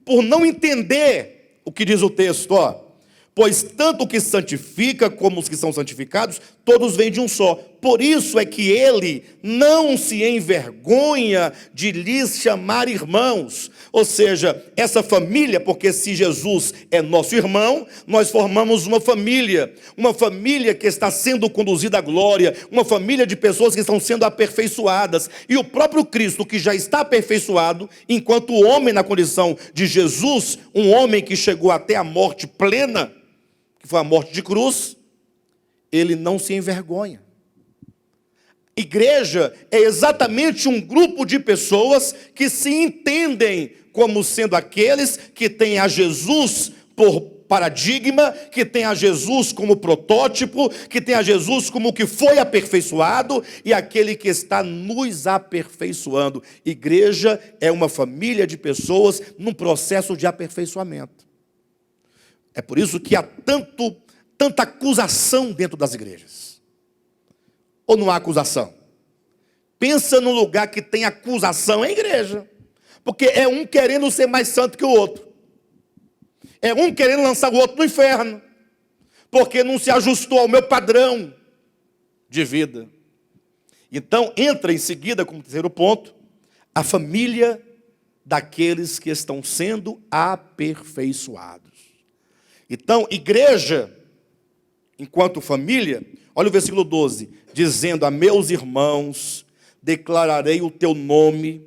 por não entender o que diz o texto, ó. Pois tanto o que santifica como os que são santificados, todos vêm de um só. Por isso é que ele não se envergonha de lhes chamar irmãos. Ou seja, essa família, porque se Jesus é nosso irmão, nós formamos uma família que está sendo conduzida à glória, uma família de pessoas que estão sendo aperfeiçoadas. E o próprio Cristo, que já está aperfeiçoado, enquanto o homem na condição de Jesus, um homem que chegou até a morte plena, que foi a morte de cruz, ele não se envergonha. Igreja é exatamente um grupo de pessoas que se entendem como sendo aqueles que têm a Jesus por paradigma, que tem a Jesus como protótipo, que tem a Jesus como o que foi aperfeiçoado e aquele que está nos aperfeiçoando. Igreja é uma família de pessoas num processo de aperfeiçoamento. É por isso que há tanta acusação dentro das igrejas. Ou não há acusação? Pensa num lugar que tem acusação, é igreja. Porque é um querendo ser mais santo que o outro. É um querendo lançar o outro no inferno. Porque não se ajustou ao meu padrão de vida. Então, entra em seguida, como terceiro ponto, a família daqueles que estão sendo aperfeiçoados. Então, igreja, enquanto família, olha o versículo 12, dizendo: a meus irmãos declararei o teu nome,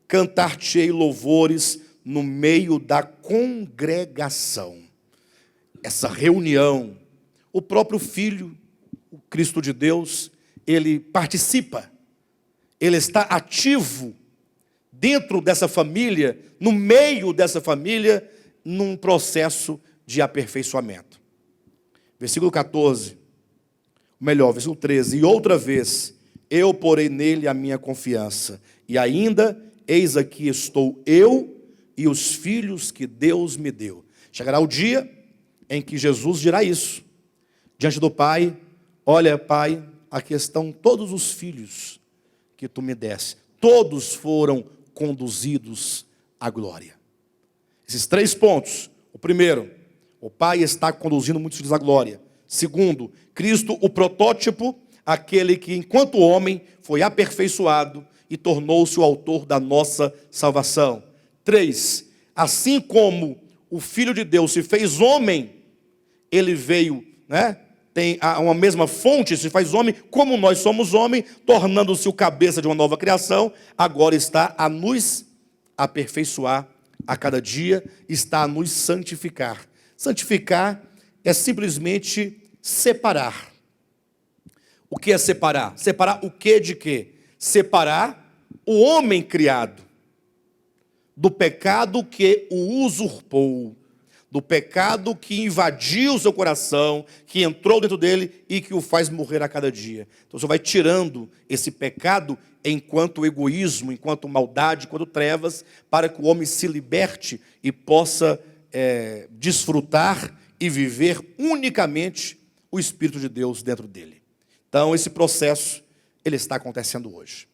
cantar-te-ei louvores no meio da congregação. Essa reunião, o próprio Filho, o Cristo de Deus, ele participa, ele está ativo dentro dessa família, no meio dessa família, num processo de aperfeiçoamento. Versículo 14, versículo 13, e outra vez, eu porei nele a minha confiança, e ainda, eis aqui estou eu e os filhos que Deus me deu. Chegará o dia em que Jesus dirá isso, diante do Pai: olha, Pai, aqui estão todos os filhos que tu me deste, todos foram conduzidos à glória. Esses 3 pontos: o primeiro, o Pai está conduzindo muitos filhos à glória. Segundo, Cristo, o protótipo, aquele que enquanto homem foi aperfeiçoado e tornou-se o autor da nossa salvação. 3, assim como o Filho de Deus se fez homem, ele veio, tem uma mesma fonte, se faz homem, como nós somos homem, tornando-se o cabeça de uma nova criação, agora está a nos aperfeiçoar a cada dia, está a nos santificar. Santificar é simplesmente separar. O que é separar? Separar o que de quê? Separar o homem criado do pecado que o usurpou, do pecado que invadiu o seu coração, que entrou dentro dele e que o faz morrer a cada dia. Então você vai tirando esse pecado enquanto egoísmo, enquanto maldade, enquanto trevas, para que o homem se liberte e possa desfrutar e viver unicamente o Espírito de Deus dentro dele. Então esse processo, ele está acontecendo hoje.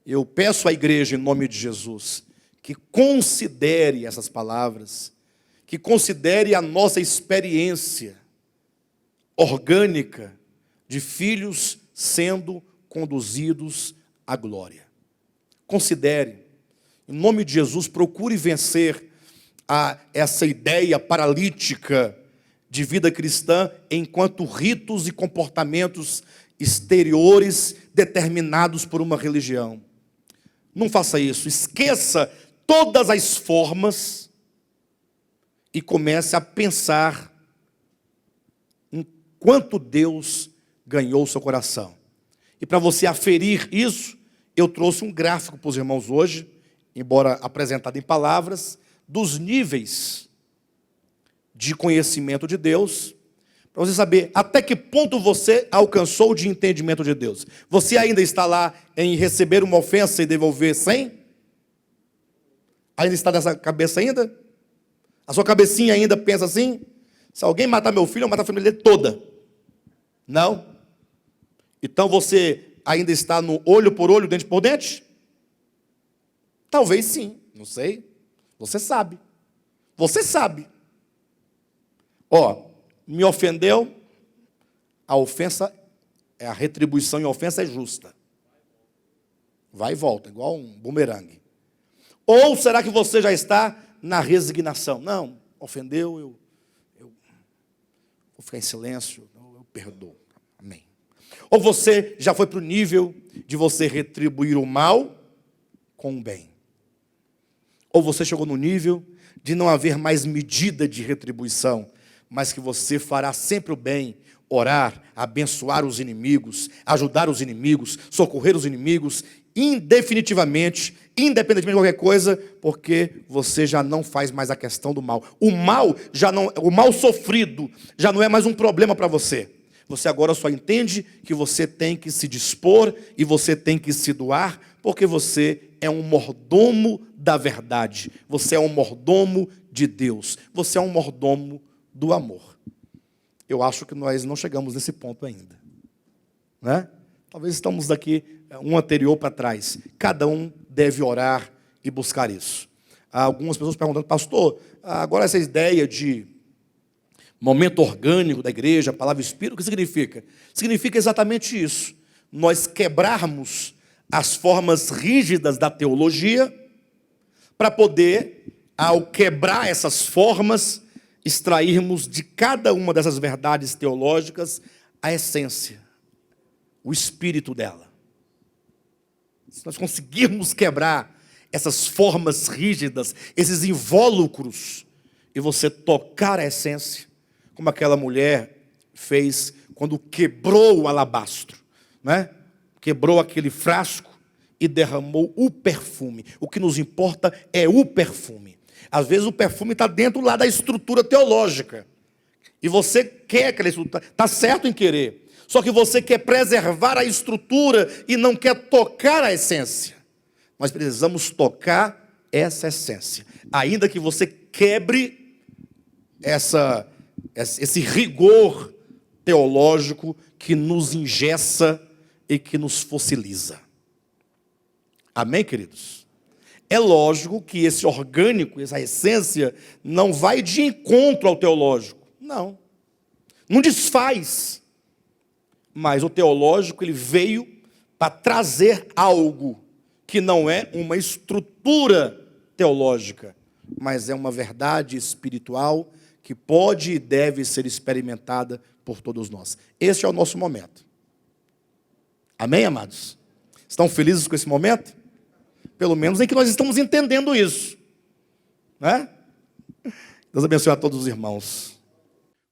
Eu peço à igreja, em nome de Jesus, que considere essas palavras, que considere a nossa experiência orgânica de filhos sendo conduzidos à glória. Considere, em nome de Jesus, procure vencer essa ideia paralítica de vida cristã enquanto ritos e comportamentos exteriores determinados por uma religião. Não faça isso, esqueça todas as formas e comece a pensar em quanto Deus ganhou o seu coração. E para você aferir isso, eu trouxe um gráfico para os irmãos hoje, embora apresentado em palavras, dos níveis de conhecimento de Deus, para você saber até que ponto você alcançou de entendimento de Deus. Você ainda está lá em receber uma ofensa e devolver 100? Ainda está nessa cabeça ainda? A sua cabecinha ainda pensa assim? Se alguém matar meu filho, eu mato a família dele toda. Não? Então você ainda está no olho por olho, dente por dente? Talvez sim, não sei. Você sabe. Você sabe. Me ofendeu, a ofensa, a retribuição em ofensa é justa. Vai e volta, igual um bumerangue. Ou será que você já está na resignação? Não, ofendeu, eu vou ficar em silêncio, eu perdoo. Amém. Ou você já foi para o nível de você retribuir o mal com o bem. Ou você chegou no nível de não haver mais medida de retribuição, mas que você fará sempre o bem, orar, abençoar os inimigos, ajudar os inimigos, socorrer os inimigos, indefinidamente, independentemente de qualquer coisa, porque você já não faz mais a questão do mal. O mal sofrido já não é mais um problema para você. Você agora só entende que você tem que se dispor e você tem que se doar, porque você é um mordomo da verdade. Você é um mordomo de Deus. Você é um mordomo do amor. Eu acho que nós não chegamos nesse ponto ainda, né? Talvez estamos daqui um anterior para trás. Cada um deve orar e buscar isso. Há algumas pessoas perguntando, pastor, agora essa ideia de momento orgânico da igreja, palavra e espírito, o que significa? Significa exatamente isso. Nós quebrarmos as formas rígidas da teologia para poder, ao quebrar essas formas, extrairmos de cada uma dessas verdades teológicas a essência, o espírito dela. Se nós conseguirmos quebrar essas formas rígidas, esses invólucros, e você tocar a essência, como aquela mulher fez quando quebrou o alabastro, né? Quebrou aquele frasco e derramou o perfume. O que nos importa é o perfume. Às vezes o perfume está dentro lá da estrutura teológica. E você quer aquela estrutura, está certo em querer. Só que você quer preservar a estrutura e não quer tocar a essência. Nós precisamos tocar essa essência. Ainda que você quebre esse rigor teológico que nos engessa e que nos fossiliza. Amém, queridos? É lógico que esse orgânico, essa essência, não vai de encontro ao teológico. Não. Não desfaz. Mas o teológico, ele veio para trazer algo que não é uma estrutura teológica, mas é uma verdade espiritual que pode e deve ser experimentada por todos nós. Este é o nosso momento. Amém, amados? Estão felizes com esse momento? Pelo menos em que nós estamos entendendo isso, né? Deus abençoe a todos os irmãos.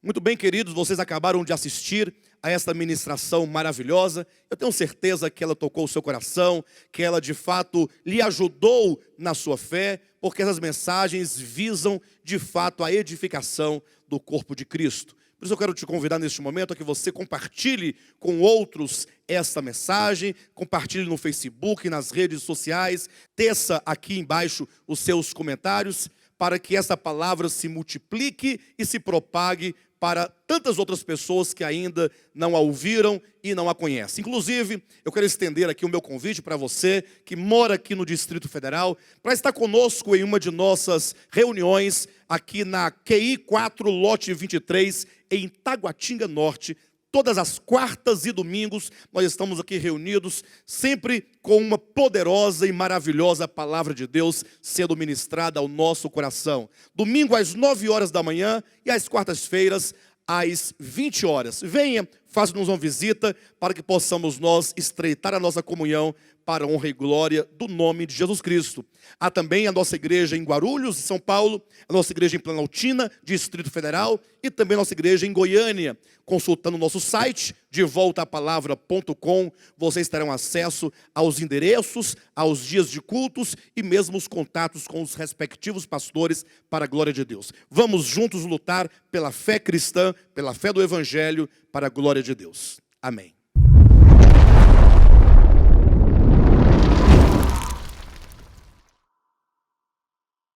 Muito bem, queridos, vocês acabaram de assistir a esta ministração maravilhosa. Eu tenho certeza que ela tocou o seu coração, que ela de fato lhe ajudou na sua fé, porque essas mensagens visam de fato a edificação do corpo de Cristo. Por isso eu quero te convidar neste momento a que você compartilhe com outros esta mensagem, compartilhe no Facebook, nas redes sociais, teça aqui embaixo os seus comentários, para que essa palavra se multiplique e se propague para tantas outras pessoas que ainda não a ouviram e não a conhecem. Inclusive, eu quero estender aqui o meu convite para você que mora aqui no Distrito Federal, para estar conosco em uma de nossas reuniões aqui na QI 4, lote 23, em Taguatinga Norte. Todas as quartas e domingos nós estamos aqui reunidos, sempre com uma poderosa e maravilhosa palavra de Deus sendo ministrada ao nosso coração. Domingo às 9 horas da manhã e às quartas-feiras às 20 horas. Venha, faça-nos uma visita para que possamos nós estreitar a nossa comunhão para a honra e glória do nome de Jesus Cristo. Há também a nossa igreja em Guarulhos, em São Paulo, a nossa igreja em Planaltina, Distrito Federal, e também a nossa igreja em Goiânia. Consultando o nosso site, devoltaapalavra.com, vocês terão acesso aos endereços, aos dias de cultos e mesmo os contatos com os respectivos pastores para a glória de Deus. Vamos juntos lutar pela fé cristã, pela fé do Evangelho, para a glória de Deus. Amém.